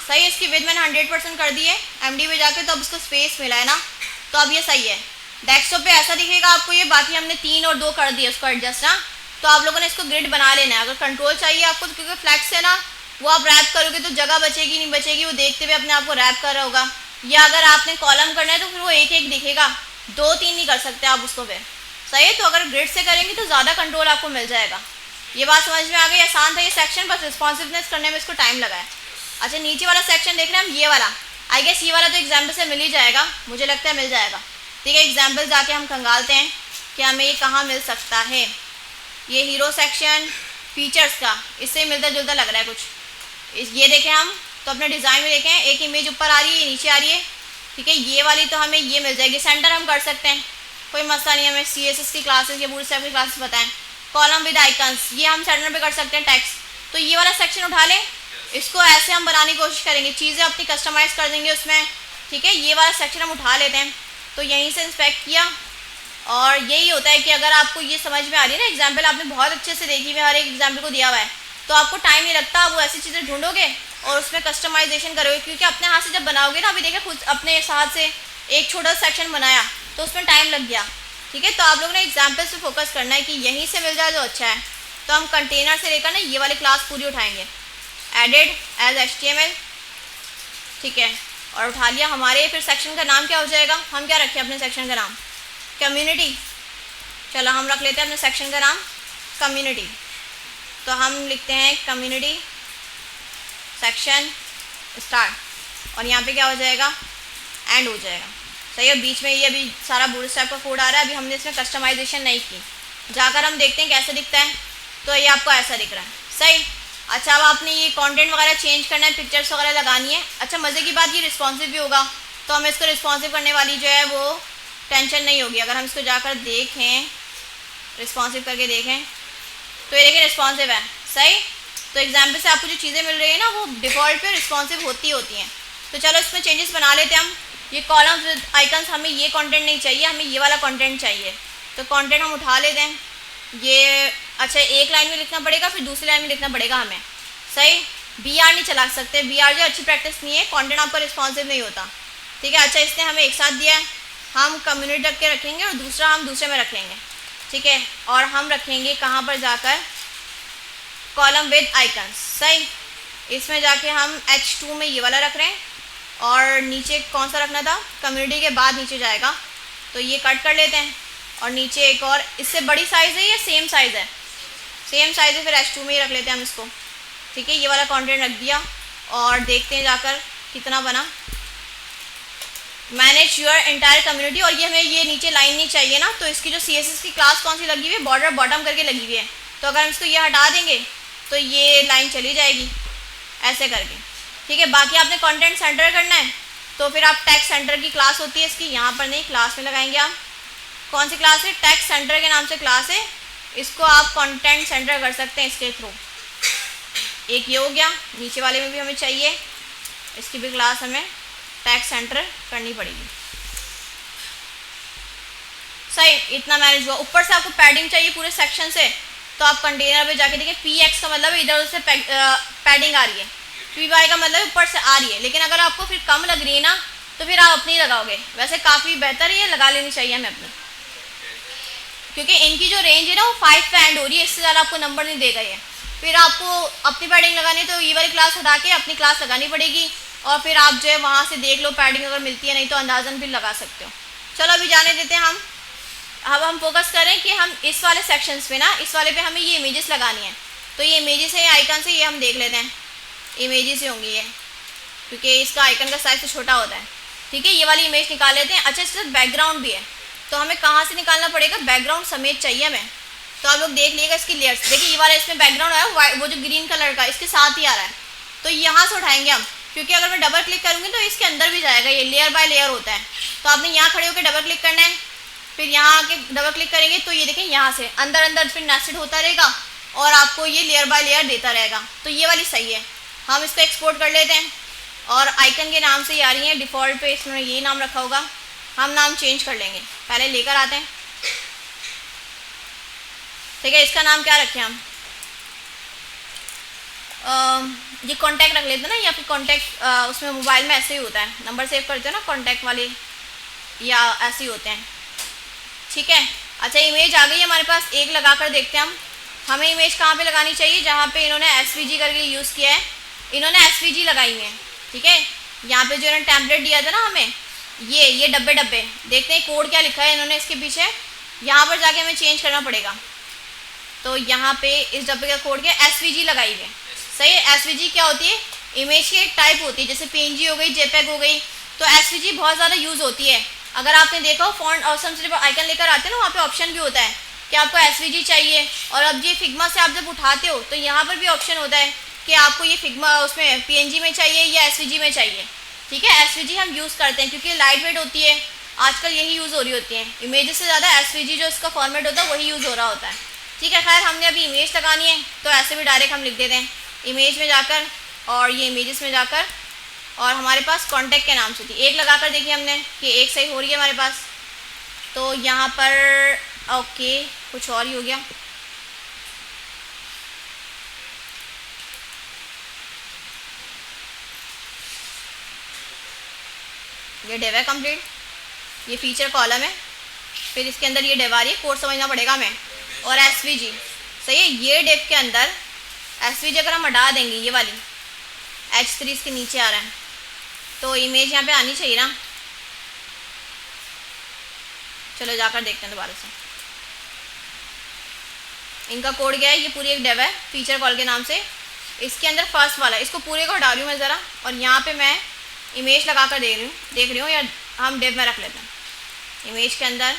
सही है, इसकी विड्थ मैंने 100% कर दी है MD पे जाके, तो अब इसको स्पेस मिला है ना, तो अब ये सही है। डेस्कटॉप पे ऐसा दिखेगा आपको ये, बाकी हमने 3 और 2 कर दिए उसको एडजस्ट ना। तो आप लोगों ने इसको ग्रिड बना लेना है। अगर कंट्रोल चाहिए आपको तो क्योंकि फ्लैक्स है ना, वो आप रैप करोगे तो जगह बचेगी नहीं बचेगी, वो देखते हुए अपने आप को रैप कर रहा होगा। या अगर आपने कॉलम करना है तो फिर वो एक एक दिखेगा, 2-3 नहीं कर सकते आप उसको फिर। सही है, तो अगर ग्रिड से करेंगे तो ज़्यादा कंट्रोल आपको मिल जाएगा। ये बात समझ में आ गई? आसान था ये सेक्शन, बस रिस्पॉन्सिवनेस करने में इसको टाइम लगा है। अच्छा, नीचे वाला सेक्शन देख रहे हैं हम, ये वाला। आई गेस ये वाला तो एग्जाम्पल से मिल ही जाएगा, मुझे लगता है मिल जाएगा। ठीक है, एग्जाम्पल जाके हम खंगालते हैं कि हमें ये कहाँ मिल सकता है। ये हीरो सेक्शन फीचर्स का, इससे मिलता जुलता लग रहा है कुछ। ये देखें हम तो अपने डिज़ाइन में देखें, एक इमेज ऊपर आ रही है, नीचे आ रही है। ठीक है, ये वाली तो हमें ये मिल जाएगी। सेंटर हम कर सकते हैं, कोई मसला नहीं। हमें CSS की क्लासेस या बूटस्ट्रैप की क्लासेस बताएं। कॉलम विद आइकन्स, ये हम सेंटर पे कर सकते हैं। टेक्स्ट, तो ये वाला सेक्शन उठा लें, इसको ऐसे हम बनाने की कोशिश करेंगे, चीज़ें अपनी कस्टमाइज़ कर देंगे उसमें। ठीक है, ये वाला सेक्शन हम उठा लेते हैं। तो यहीं से इंस्पेक्ट किया, और यही होता है कि अगर आपको ये समझ में आ रही है ना, एग्जाम्पल आपने बहुत अच्छे से देखी हुई, हर एक एग्जाम्पल को दिया हुआ है, तो आपको टाइम नहीं लगता, आप वो ऐसी चीज़ें ढूंढोगे और उसमें कस्टमाइजेशन करोगे। क्योंकि अपने हाथ से जब बनाओगे ना, अभी देखिए खुद अपने हाथ से एक छोटा सेक्शन बनाया तो उसमें टाइम लग गया। ठीक है, तो आप लोगों ने एग्जाम्पल पे फोकस करना है कि यहीं से मिल जाए तो अच्छा है। तो हम कंटेनर से लेकर ना ये वाली क्लास पूरी उठाएंगे, एडेड एज HTML। ठीक है, और उठा लिया। हमारे फिर सेक्शन का नाम क्या हो जाएगा, हम क्या रखें अपने सेक्शन का नाम? कम्युनिटी। चलो हम रख लेते हैं अपने सेक्शन का नाम कम्युनिटी। तो हम लिखते हैं कम्युनिटी सेक्शन स्टार्ट, और यहाँ पे क्या हो जाएगा, एंड हो जाएगा। सही है, बीच में ये अभी सारा बूटस्ट्रैप का कोड आ रहा है, अभी हमने इसमें कस्टमाइजेशन नहीं की। जाकर हम देखते हैं कैसे दिखता है, तो ये आपको ऐसा दिख रहा है। सही। अच्छा, अब आपने ये कंटेंट वगैरह चेंज करना है, पिक्चर्स वगैरह लगानी है। अच्छा, मज़े की बात ये रिस्पॉन्सिव भी होगा, तो हमें इसको रिस्पॉन्सिव करने वाली जो है वो टेंशन नहीं होगी। अगर हम इसको जाकर देखें, रिस्पॉन्सिव करके देखें, तो ये देखिए रिस्पॉन्सिव है। सही। तो एग्जाम्पल से आपको जो चीज़ें मिल रही है ना, वो डिफ़ॉल्ट पे रिस्पॉन्सिव होती हैं। तो चलो इसमें चेंजेस बना लेते हैं हम। ये कॉलम्स विद आइकन्स, हमें ये कंटेंट नहीं चाहिए, हमें ये वाला कंटेंट चाहिए। तो कंटेंट हम उठा लेते हैं ये। अच्छा, एक लाइन में लिखना पड़ेगा, फिर दूसरी लाइन में लिखना पड़ेगा हमें। सही। BR नहीं चला सकते, BR जो अच्छी प्रैक्टिस नहीं है, कंटेंट आपका रिस्पॉन्सिव नहीं होता। ठीक है। अच्छा, इसने हमें एक साथ दिया है, हम कम्युनिटी रख के रखेंगे और दूसरा हम दूसरे में रखेंगे। ठीक है, और हम रखेंगे कहाँ पर जाकर, कॉलम विद आइकन्स। सही। इसमें जाके हम H2 में ये वाला रख रहे हैं, और नीचे कौन सा रखना था, कम्युनिटी के बाद नीचे जाएगा, तो ये कट कर लेते हैं। और नीचे एक और, इससे बड़ी साइज़ है या सेम साइज़ है? सेम साइज़ है, फिर H2 में ही रख लेते हैं हम इसको। ठीक है, ये वाला कंटेंट रख दिया, और देखते हैं जाकर कितना बना। मैनेज योर एंटायर कम्युनिटी, और ये हमें ये नीचे लाइन नहीं चाहिए ना, तो इसकी जो CSS की क्लास कौन सी लगी हुई है, बॉर्डर बॉटम करके लगी हुई है, तो अगर हम इसको ये हटा देंगे तो ये लाइन चली जाएगी ऐसे करके। ठीक है, बाकी आपने कंटेंट सेंटर करना है, तो फिर आप टेक्स्ट सेंटर की क्लास होती है इसकी, यहाँ पर नहीं, क्लास में लगाएंगे आप। कौन सी क्लास है? टेक्स्ट सेंटर के नाम से क्लास है, इसको आप कंटेंट सेंटर कर सकते हैं इसके थ्रू। एक ये हो गया, नीचे वाले में भी हमें चाहिए, इसकी भी क्लास हमें टेक्स्ट सेंटर करनी पड़ेगी। सही, इतना मैनेज हुआ। ऊपर से आपको पैडिंग चाहिए पूरे सेक्शन से, तो आप कंटेनर पे जाके देखिए, PX का मतलब इधर उधर से पैडिंग आ रही है, PY का मतलब ऊपर से आ रही है। लेकिन अगर आपको फिर कम लग रही है ना, तो फिर आप अपनी लगाओगे। वैसे काफ़ी बेहतर है, ये लगा लेनी चाहिए हमें अपनी, क्योंकि इनकी जो रेंज है ना वो 5 पे एंड हो रही है, इससे ज़्यादा आपको नंबर नहीं देगा ये। फिर आपको अपनी पैडिंग लगानी, तो ये वाली क्लास हटा के अपनी क्लास लगानी पड़ेगी, और फिर आप जो है वहाँ से देख लो पैडिंग अगर मिलती है, नहीं तो अंदाज़न भी लगा सकते हो। चलो अभी जाने देते हैं हम। अब हम फोकस करें कि हम इस वाले सेक्शंस पे ना, इस वाले पे हमें ये इमेजेस लगानी है। तो ये इमेजेस है आइकन से, ये हम देख लेते हैं, इमेजेस ही होंगी ये, क्योंकि इसका आइकन का साइज़ तो छोटा होता है। ठीक है, ये वाली इमेज निकाल लेते हैं। अच्छा, इसके साथ बैकग्राउंड भी है, तो हमें कहाँ से निकालना पड़ेगा, बैकग्राउंड समेत चाहिए हमें। तो आप लोग देख लीजिएगा इसकी लेयर्स, देखिए ये वाला इसमें बैकग्राउंड आया, वो जो ग्रीन कलर का इसके साथ ही आ रहा है, तो यहाँ से उठाएंगे हम, क्योंकि अगर मैं डबल क्लिक करूँगी तो इसके अंदर भी जाएगा, ये लेयर बाय लेयर होता है। तो आपने यहाँ खड़े होकर डबल क्लिक करना है, फिर यहाँ आके डबल क्लिक करेंगे तो ये देखें यहाँ से अंदर अंदर फिर नेस्टेड होता रहेगा, और आपको ये लेयर बाय लेयर देता रहेगा। तो ये वाली सही है, हम इसको एक्सपोर्ट कर लेते हैं। और आइकन के नाम से ये आ रही है, डिफ़ॉल्ट पे इसमें यही नाम रखा होगा, हम नाम चेंज कर लेंगे, पहले लेकर आते हैं। ठीक है, इसका नाम क्या रखें हम, ये कॉन्टैक्ट रख लेते हैं ना, या फिर कॉन्टैक्ट उसमें मोबाइल में ऐसे ही होता है, नंबर सेव करते हो ना कॉन्टैक्ट वाले, या ऐसे ही होते हैं, ठीक है। अच्छा इमेज आ गई है हमारे पास, एक लगा कर देखते हैं हम। हमें इमेज कहाँ पे लगानी चाहिए, जहाँ पे इन्होंने SVG करके यूज़ किया है, इन्होंने SVG लगाई है, ठीक है। यहाँ पे जो इन्होंने टेम्पलेट दिया था ना हमें, ये डब्बे डब्बे, देखते हैं कोड क्या लिखा है इन्होंने इसके पीछे। यहाँ पर जाके हमें चेंज करना पड़ेगा, तो यहाँ पे इस डब्बे का कोड क्या, SVG लगाई है, सही है। SVG क्या होती है, इमेज की एक टाइप होती है, जैसे PNG हो गई, JPEG हो गई, तो SVG बहुत ज़्यादा यूज़ होती है। अगर आपने देखा हो फॉन्ट ऑसम से जब आइकन लेकर आते हैं ना, वहाँ पे ऑप्शन भी होता है कि आपको SVG चाहिए, और अब ये फिग्मा से आप जब उठाते हो तो यहाँ पर भी ऑप्शन होता है कि आपको ये फिग्मा उसमें PNG में चाहिए या SVG में चाहिए, ठीक है। SVG हम यूज़ करते हैं क्योंकि लाइट वेट होती है, आजकल यही यूज़ हो रही होती है, इमेज से ज़्यादा SVG जो इसका फॉर्मेट होता है वही यूज़ हो रहा होता है, ठीक है। खैर हमने अभी इमेज लगानी है, तो ऐसे भी डायरेक्ट हम लिख देते हैं इमेज में जाकर, और ये इमेजेस में जाकर, और हमारे पास कॉन्टैक्ट के नाम से थी, एक लगा कर देखिए हमने कि एक सही हो रही है हमारे पास, तो यहाँ पर ओके कुछ और ही हो गया, ये डिव है कंप्लीट, ये फीचर कॉलम है, फिर इसके अंदर ये डिव आ रही है, कोड समझना पड़ेगा हमें, और SVG, सही है। ये डिव के अंदर SVG अगर हम हटा देंगे, ये वाली H3 इसके नीचे आ रहा है, तो इमेज यहाँ पे आनी चाहिए ना। चलो जाकर देखते हैं दोबारा से, इनका कोड क्या है, ये पूरी एक डिव है फीचर कॉल के नाम से, इसके अंदर फर्स्ट वाला, इसको पूरे को हटा रही हूँ मैं ज़रा, और यहाँ पे मैं इमेज लगा कर देख रही हूँ, या हम डिव में रख लेते हैं। इमेज के अंदर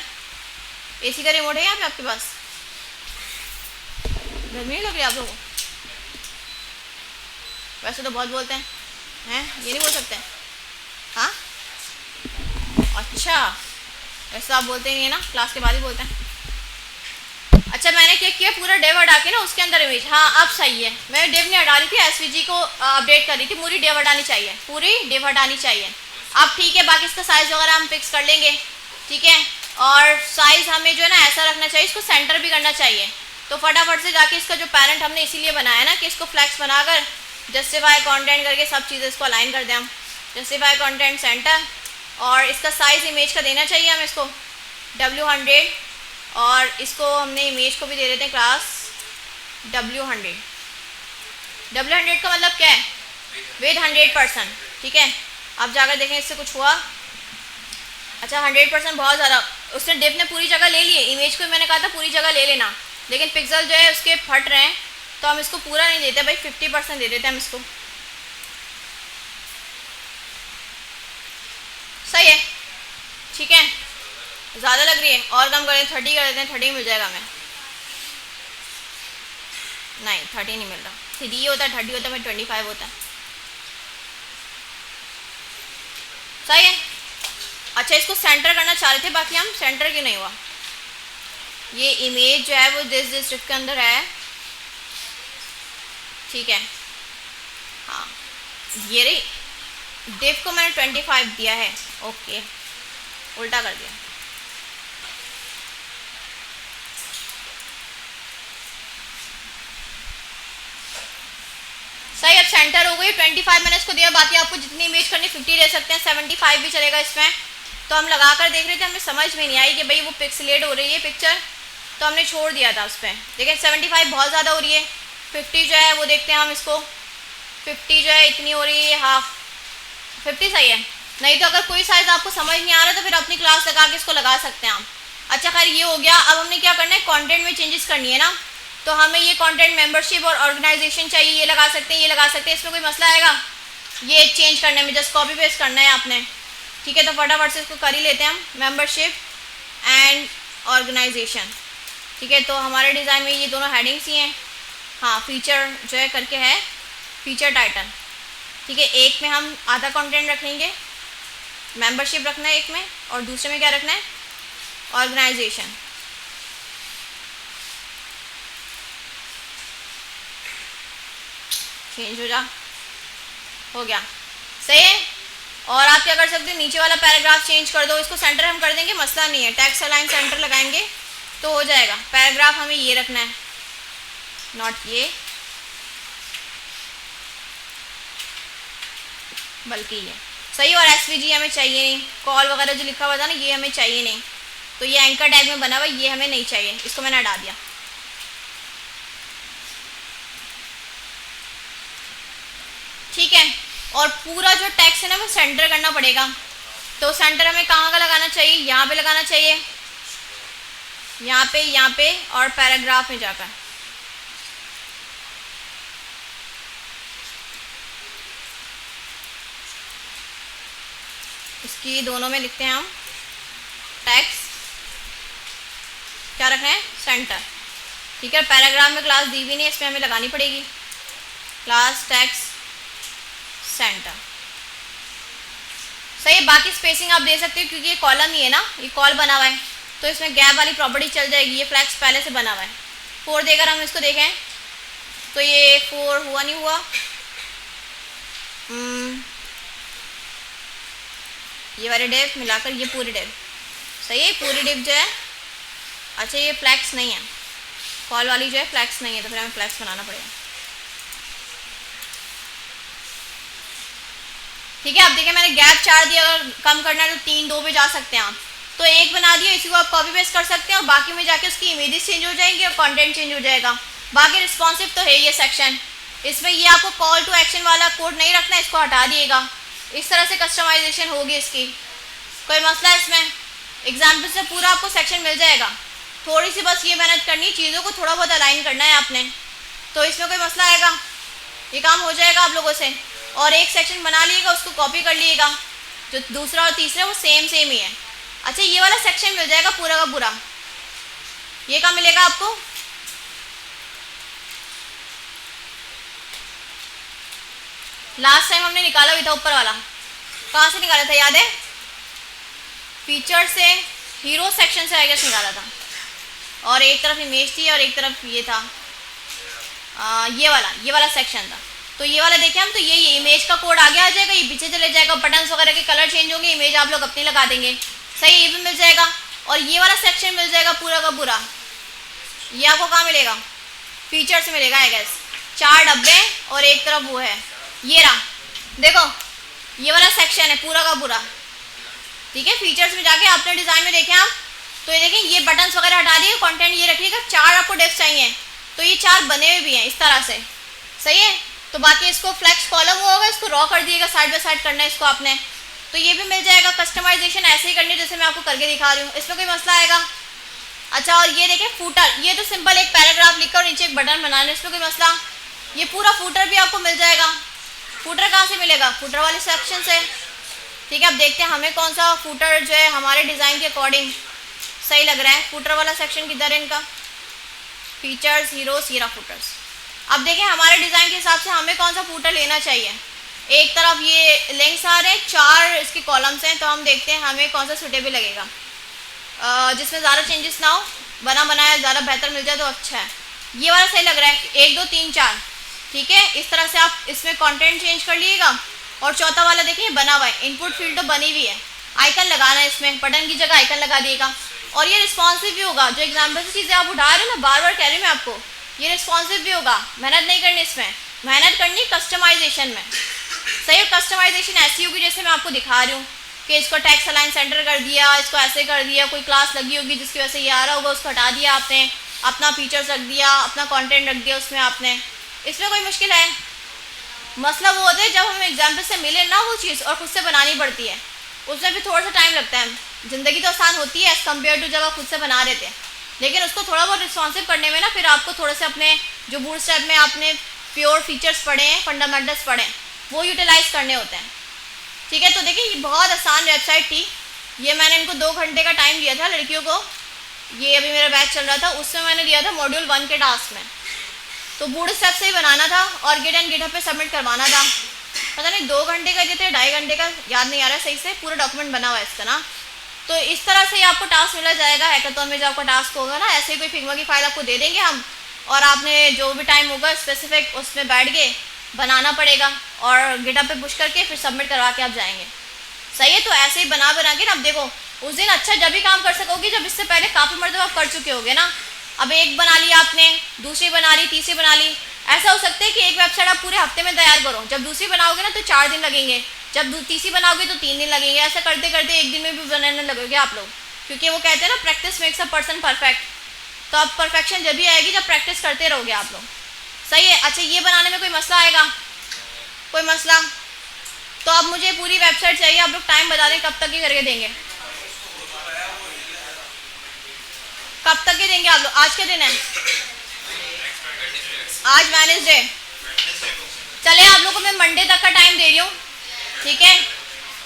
AC का रिमोट है यहाँ पे आपके पास, गर्मी नहीं लग रही आप लोगों को, वैसे तो बहुत बोलते हैं ये नहीं बोल सकते, हाँ अच्छा, वैसे आप बोलते नहीं है ना, क्लास के बाद ही बोलते हैं। अच्छा मैंने क्या किया, पूरा डिव हटा के ना उसके अंदर इमेज, हाँ अब सही है, मैं डिव नहीं हटा रही थी, SVG को अपडेट कर रही थी, पूरी डिव हटानी चाहिए, पूरी डिव हटानी चाहिए। अब ठीक है, बाकी इसका साइज़ वगैरह हम फिक्स कर लेंगे, ठीक है। और साइज़ हमें जो है ना ऐसा रखना चाहिए, इसको सेंटर भी करना चाहिए, तो फटाफट से जाके इसका जो पैरेंट हमने इसीलिए बनाया ना कि इसको फ्लैक्स बनाकर जस्टिफाई कंटेंट करके सब चीज़ें इसको अलाइन कर दें हम, जस्टिफाई कंटेंट सेंटर, और इसका साइज़ इमेज का देना चाहिए हमें इसको W100, और इसको हमने इमेज को भी दे देते हैं क्लास W100। W100 का मतलब क्या है, विद 100%, ठीक है। अब जाकर देखें इससे कुछ हुआ, अच्छा 100% बहुत ज़्यादा, उसने डिव ने पूरी जगह ले ली है, इमेज को मैंने कहा था पूरी जगह ले लेना, लेकिन पिक्सल जो है उसके फट रहे हैं, तो हम इसको पूरा नहीं देते भाई, 50% दे देते हैं हम इसको, सही है, ठीक है। ज़्यादा लग रही है, और कम करें, 30 कर देते हैं, 30 मिल जाएगा हमें, नहीं 30 नहीं मिल रहा, 3 होता है, 30 होता है, फिर 25 होता है, सही है। अच्छा इसको सेंटर करना चाह रहे थे, बाकी हम सेंटर क्यों नहीं हुआ, ये इमेज जो है वो दिस डिस्ट्रिक्ट के अंदर है, ठीक है। हाँ ये रही, डिव को मैंने 25 दिया है, ओके उल्टा कर दिया, सही। अब सेंटर हो गई, 25 मैंने इसको दिया, बाकी आपको जितनी इमेज करनी 50 ले सकते हैं, 75 भी चलेगा इसमें। तो हम लगा कर देख रहे थे, हमें समझ में नहीं आई कि भाई वो पिक्सलेट हो रही है पिक्चर, तो हमने छोड़ दिया था उस पर, लेकिन 75 बहुत ज़्यादा हो रही है, 50 जो है वो देखते हैं हम इसको, 50 जो है इतनी हो रही है, हाफ 50 सही है। नहीं तो अगर कोई साइज़ आपको समझ नहीं आ रहा तो फिर अपनी क्लास लगा के इसको लगा सकते हैं हम। अच्छा खैर ये हो गया, अब हमने क्या करना है, कंटेंट में चेंजेस करनी है ना, तो हमें ये कंटेंट मेंबरशिप और ऑर्गेनाइजेशन चाहिए, ये लगा सकते हैं, ये लगा सकते हैं, इसमें कोई मसला आएगा ये चेंज करने में, जस्ट कॉपी पेस्ट करना है आपने, ठीक है। तो फटाफट से इसको कर ही लेते हैं हम, मेंबरशिप एंड ऑर्गेनाइजेशन, ठीक है। तो हमारे डिज़ाइन में ये दोनों हेडिंग्स ही हैं, हाँ फीचर जो है करके है, फीचर टाइटल, ठीक है। एक में हम आधा कंटेंट रखेंगे, मेंबरशिप रखना है एक में, और दूसरे में क्या रखना है, ऑर्गेनाइजेशन, चेंज हो गया, सही है। और आप क्या कर सकते हैं, नीचे वाला पैराग्राफ चेंज कर दो, इसको सेंटर हम कर देंगे, मसला नहीं है, टेक्स्ट अलाइन सेंटर लगाएंगे तो हो जाएगा। पैराग्राफ हमें ये रखना है, नॉट ये, बल्कि ये सही। और एसवीजी हमें चाहिए नहीं, कॉल वगैरह जो लिखा हुआ था ना ये हमें चाहिए नहीं, तो ये एंकर टैग में बना हुआ ये हमें नहीं चाहिए, इसको मैंने हटा दिया। ठीक है। और पूरा जो टेक्स्ट है ना वो सेंटर करना पड़ेगा, तो सेंटर हमें कहाँ का लगाना चाहिए, यहाँ पे लगाना चाहिए, यहाँ पे और पैराग्राफ में जाकर। इसकी दोनों में लिखते हैं हम टेक्स्ट, क्या रखना है, सेंटर। ठीक है। पैराग्राफ में क्लास दी भी नहीं, इसमें हमें लगानी पड़ेगी क्लास टेक्स्ट सेंटर। सही है। बाकी स्पेसिंग आप दे सकते हो क्योंकि ये कॉलम ही है ना, ये कॉल बना हुआ है, तो इसमें गैप वाली प्रॉपर्टी चल जाएगी। ये फ्लैक्स पहले से बना हुआ है। 4 देकर हम इसको देखें तो ये 4 हुआ नहीं हुआ, ये वाले डिव मिलाकर ये पूरी डिव। सही है। पूरी डिव जो है, अच्छा ये फ्लैक्स नहीं है, कॉल वाली जो है फ्लैक्स नहीं है, तो फिर हमें फ्लैक्स बनाना पड़ेगा। ठीक है। अब देखिए मैंने गैप 4 दिया, अगर कम करना है तो 3 2 पे जा सकते हैं आप, तो 1 बना दिया, इसी को आप कॉपी पेस्ट कर सकते हैं और बाकी में जाके उसकी इमेजेस चेंज हो जाएंगी और कंटेंट चेंज हो जाएगा। बाकी रिस्पॉन्सिव तो है ये सेक्शन, इसमें ये आपको कॉल टू एक्शन वाला कोड नहीं रखना है, इसको हटा दिएगा। इस तरह से कस्टमाइजेशन होगी इसकी, कोई मसला है इसमें। एग्जाम्पल से पूरा आपको सेक्शन मिल जाएगा, थोड़ी सी बस ये मेहनत करनी, चीज़ों को थोड़ा बहुत अलाइन करना है आपने, तो इसमें कोई मसला आएगा, ये काम हो जाएगा आप लोगों से। और एक सेक्शन बना लीजिएगा, उसको कॉपी कर लीजिएगा, जो दूसरा और तीसरा वो सेम ही है। अच्छा ये वाला सेक्शन मिल जाएगा पूरा का पूरा, ये कहाँ मिलेगा आपको, लास्ट टाइम हमने निकाला भी था ऊपर वाला, कहाँ से निकाला था याद है, फीचर से, हीरो सेक्शन से आएगा निकाला था, और एक तरफ इमेज थी और एक तरफ ये था, ये वाला सेक्शन था। तो ये वाला देखें हम, तो ये इमेज का कोड आगे आ जाएगा, ये पीछे चले जाएगा, बटन्स वगैरह के कलर चेंज होंगे, इमेज आप लोग अपनी लगा देंगे। सही, ये भी मिल जाएगा। और ये वाला सेक्शन मिल जाएगा पूरा का पूरा, ये आपको कहाँ मिलेगा, फीचर से मिलेगा आई गेस। 4 डब्बे और एक तरफ वो है, ये रहा देखो, ये वाला सेक्शन है पूरा का पूरा। ठीक है। फीचर्स में जाके आपने डिज़ाइन में देखें आप, तो ये देखें, ये बटन्स वगैरह हटा दिए, कंटेंट ये रखिएगा। 4 आपको डिव्स चाहिए, तो ये 4 बने हुए भी हैं इस तरह से। सही है। तो बाकी इसको फ्लैक्स कॉलम होगा, इसको रॉ कर दिएगा, साइड बाय साइड करना है इसको आपने, तो ये भी मिल जाएगा। कस्टमाइजेशन ऐसे ही करनी है जैसे मैं आपको करके दिखा रही हूँ, इसमें कोई मसला आएगा। अच्छा और ये देखें फूटर, ये तो सिंपल एक पैराग्राफ लिखकर और नीचे एक बटन बनाना है, इसमें कोई मसला। ये पूरा फूटर भी आपको मिल जाएगा। फूटर कहाँ से मिलेगा, फूटर वाले सेक्शन से। ठीक है। अब देखते हैं हमें कौन सा फूटर जो है हमारे डिज़ाइन के अकॉर्डिंग सही लग रहा है। फूटर वाला सेक्शन किधर है इनका, फीचर्स, हीरोज, हीरा फूटर्स। अब देखें हमारे डिज़ाइन के हिसाब से हमें कौन सा फूटर लेना चाहिए। एक तरफ ये लिंक्स आ रहे हैं, 4 इसके कॉलम्स हैं, तो हम देखते हैं हमें कौन सा सूटेबल लगेगा, जिसमें ज़्यादा चेंजेस ना हो, बना बनाया ज़्यादा बेहतर मिल जाए तो अच्छा है। ये वाला सही लग रहा है, 1 2 3 4। ठीक है। इस तरह से आप इसमें कंटेंट चेंज कर लीजिएगा। और चौथा वाला देखिए बना हुआ है, इनपुट फील्ड तो बनी हुई है, आइकन लगाना है इसमें, बटन की जगह आइकन लगा दिएगा। और ये रिस्पॉन्सिव भी होगा, जो एग्जाम्पल से चीज़ें आप उठा रहे हो ना, बार बार कह रही हूँ मैं आपको, ये रिस्पॉन्सिव भी होगा। मेहनत नहीं करनी इसमें, मेहनत करनी कस्टमाइजेशन में। सही। कस्टमाइजेशन ऐसी होगी जैसे मैं आपको दिखा रही हूँ कि इसको टेक्स्ट अलाइन सेंटर कर दिया, इसको ऐसे कर दिया, कोई क्लास लगी होगी जिसकी वजह से ये आ रहा होगा, उसको हटा दिया आपने, अपना फीचर्स रख दिया, अपना कंटेंट रख दिया उसमें आपने, इसमें कोई मुश्किल है। मसला वो होता है जब हमें एग्जाम्पल से मिले ना वो चीज़ और खुद से बनानी पड़ती है, उसमें फिर थोड़ा सा टाइम लगता है। ज़िंदगी तो आसान होती है एज़ कम्पेयर टू जब आप खुद से बना रहे थे, लेकिन उसको थोड़ा बहुत रिस्पॉन्सिव करने में ना फिर आपको थोड़े से अपने जो बूटस्ट्रैप में आपने प्योर फीचर्स पढ़े हैं, फंडामेंटल्स पढ़े हैं, वो यूटिलाइज करने होते हैं। ठीक है। तो देखिए ये बहुत आसान वेबसाइट थी, ये मैंने इनको 2 घंटे का टाइम दिया था लड़कियों को, ये अभी मेरा बैच चल रहा था, उसमें मैंने दिया था मॉड्यूल 1 के टास्क में, तो बूटस्ट्रैप से ही बनाना था और गिट एंड गिटहब पे सबमिट करवाना था। पता नहीं 2 घंटे का दिए थे, 2.5 घंटे का, याद नहीं आ रहा है सही से, पूरा डॉक्यूमेंट बना हुआ है इसका ना। तो इस तरह से आपको टास्क मिला जाएगा हैकाथॉन में, जो आपका टास्क होगा ना, ऐसे ही कोई फिग्मा की फाइल आपको दे देंगे हम, और आपने जो भी टाइम होगा स्पेसिफिक उसमें बैठ के बनाना पड़ेगा और गिटहब पे पुश करके फिर सबमिट करवा के आप जाएंगे। सही है। तो ऐसे ही बना के ना, अब देखो उस दिन अच्छा जब भी काम कर सकोगे जब इससे पहले काफ़ी मरतबा आप कर चुके होगे ना। अब एक बना लिया आपने, दूसरी बना ली, तीसरी बना ली, ऐसा हो सकता है कि एक वेबसाइट आप पूरे हफ्ते में तैयार करो, जब दूसरी बनाओगे ना तो 4 दिन लगेंगे, जब तीसरी बनाओगे तो 3 दिन लगेंगे, ऐसा करते करते एक दिन में भी बनाने लगोगे आप लोग, क्योंकि वो कहते हैं ना practice makes a person perfect. तो अब परफेक्शन जब भी आएगी जब प्रैक्टिस करते रहोगे आप लोग। सही है। अच्छा, ये बनाने में कोई मसला आएगा? कोई मसला? तो अब मुझे पूरी वेबसाइट चाहिए, आप लोग टाइम बता दें कब तक ये करके देंगे, कब तक के देंगे आप लोग? आज के दिन है, आज वेडनेसडे, चले आप लोगों को मैं मंडे तक का टाइम दे रही हूँ, ठीक है,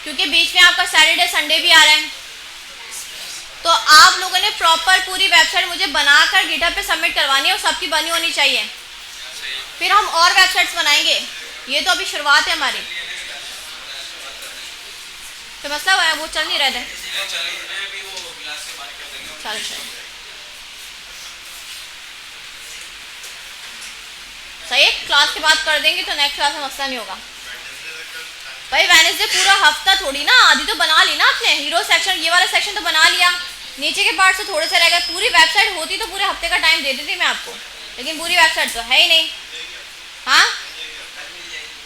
क्योंकि बीच में आपका सैटरडे संडे भी आ रहा है। तो आप लोगों ने प्रॉपर पूरी वेबसाइट मुझे बनाकर गिटहब पे सबमिट करवानी है और सबकी बनी होनी चाहिए, फिर हम और वेबसाइट्स बनाएंगे, ये तो अभी शुरुआत है हमारी। तो मसला हुआ है वो चल नहीं रहे थे, चलो सही है, क्लास के बाद कर देंगे तो नेक्स्ट क्लास में मसला नहीं होगा। भाई वेडनेसडे पूरा हफ्ता थोड़ी ना, आधी तो बना ली ना आपने, हीरो सेक्शन ये वाला सेक्शन तो बना लिया, नीचे के पार्ट से थोड़े से रह गए। पूरी वेबसाइट होती तो पूरे हफ्ते का टाइम दे देती मैं आपको, लेकिन पूरी वेबसाइट तो है ही नहीं। हाँ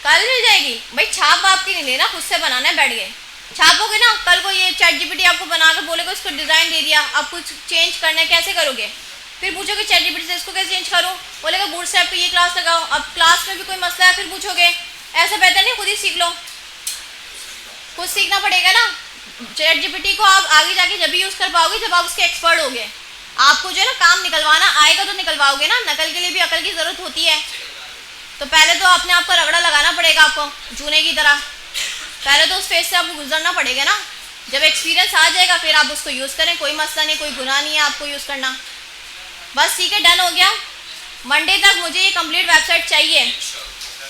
कल मिल जाएगी भाई, छाप आपकी नहीं लेना, खुद से बनाना है, बैठ गए छापोगे ना। कल को ये चैट जीपीटी आपको बनाकर बोलेगा उसको डिज़ाइन दे दिया, आप कुछ चेंज करना है कैसे करोगे? फिर पूछोगे चैट जीपीटी से इसको कैसे चेंज करूँ, बोलेगा बूटस्ट्रैप पे ये क्लास लगाओ, अब क्लास में भी कोई मसला है फिर पूछोगे, ऐसा बेहतर नहीं खुद ही सीख लो, खुद सीखना पड़ेगा ना। चैट जीपीटी को आप आगे जाके जब भी यूज़ कर पाओगे जब आप उसके एक्सपर्ट होगे। आपको जो है ना काम निकलवाना आएगा तो निकलवाओगे ना, नकल के लिए भी अकल की ज़रूरत होती है। तो पहले तो अपने आप को रगड़ा लगाना पड़ेगा, आपको जूने की तरह, पहले तो उस फेज से आपको गुजरना पड़ेगा ना। जब एक्सपीरियंस आ जाएगा फिर आप उसको यूज़ करें, कोई मसला नहीं, कोई गुनाह नहीं है आपको यूज़ करना। बस ठीक है, डन हो गया। मंडे तक मुझे ये कंप्लीट वेबसाइट चाहिए,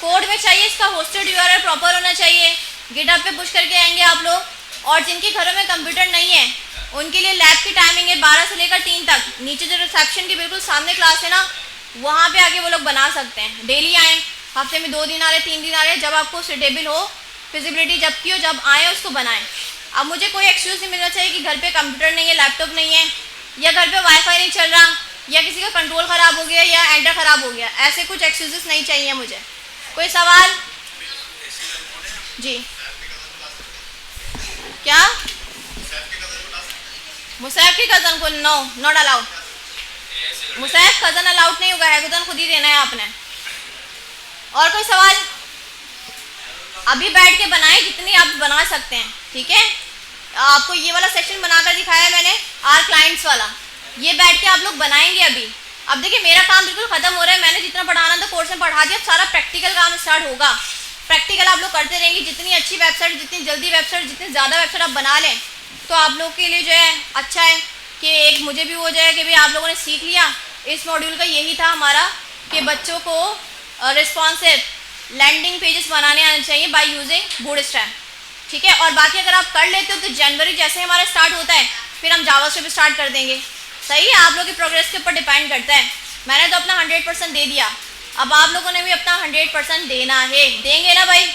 कोड में चाहिए, इसका होस्टेड यूआरएल प्रॉपर होना चाहिए, गिटहब पे पुश करके आएंगे आप लोग। और जिनके घरों में कंप्यूटर नहीं है उनके लिए लैब की टाइमिंग है 12 से लेकर 3 तक, नीचे जो रिसेप्शन के बिल्कुल सामने क्लास है ना वहाँ पे आके वो लोग बना सकते हैं। डेली आएँ, हफ्ते में 2 दिन आ रहे 3 दिन आ रहे, जब आपको सुटेबल हो, फिजिबिलिटी जब की हो, जब आए उसको बनाएं। अब मुझे कोई एक्सक्यूज़ नहीं मिलना चाहिए कि घर पे कंप्यूटर नहीं है, लैपटॉप नहीं है, या घर पे वाईफाई नहीं चल रहा, या किसी का कंट्रोल ख़राब हो गया, या एंटर ख़राब हो गया, ऐसे कुछ एक्सक्यूज़ नहीं चाहिए मुझे। कोई सवाल? जी क्या? मुसैफ की कज़न को no, not allowed, Musaif cousin allowed नहीं होगा, हैगुदन खुद ही देना है आपने। और कोई सवाल? अभी बैठ के बनाए जितनी आप बना सकते हैं, ठीक है। आपको ये वाला सेक्शन बनाकर दिखाया है मैंने, आर क्लाइंट्स वाला, ये बैठ के आप लोग बनाएंगे अभी। अब देखिए मेरा काम बिल्कुल ख़त्म हो रहा है, मैंने जितना पढ़ाना था कोर्स में पढ़ा दिया, अब सारा प्रैक्टिकल काम स्टार्ट होगा। प्रैक्टिकल आप लोग करते रहेंगे, जितनी अच्छी वेबसाइट, जितनी जल्दी वेबसाइट, जितनी ज़्यादा वेबसाइट आप बना लें तो आप लोग के लिए जो है अच्छा है कि एक मुझे भी हो जाए कि भाई आप लोगों ने सीख लिया। इस मॉड्यूल का यही था हमारा कि बच्चों को रिस्पॉन्सिव लैंडिंग पेजेस बनाने आने चाहिए बाय यूजिंग बूटस्ट्रैप, ठीक है। और बाकी अगर आप कर लेते हो तो जनवरी जैसे हमारा स्टार्ट होता है फिर हम जावास्क्रिप्ट स्टार्ट कर देंगे। सही है, आप लोगों की प्रोग्रेस के ऊपर डिपेंड करता है। मैंने तो अपना 100% दे दिया, अब आप लोगों ने भी अपना 100% देना है, देंगे ना भाई?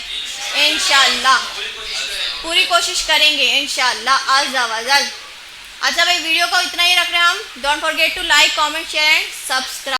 इंशाल्लाह पूरी कोशिश करेंगे इंशाल्लाह आज आवाज़। अच्छा भाई वीडियो को इतना ही रख रहे हैं हम। Don't forget to like, comment, share and subscribe.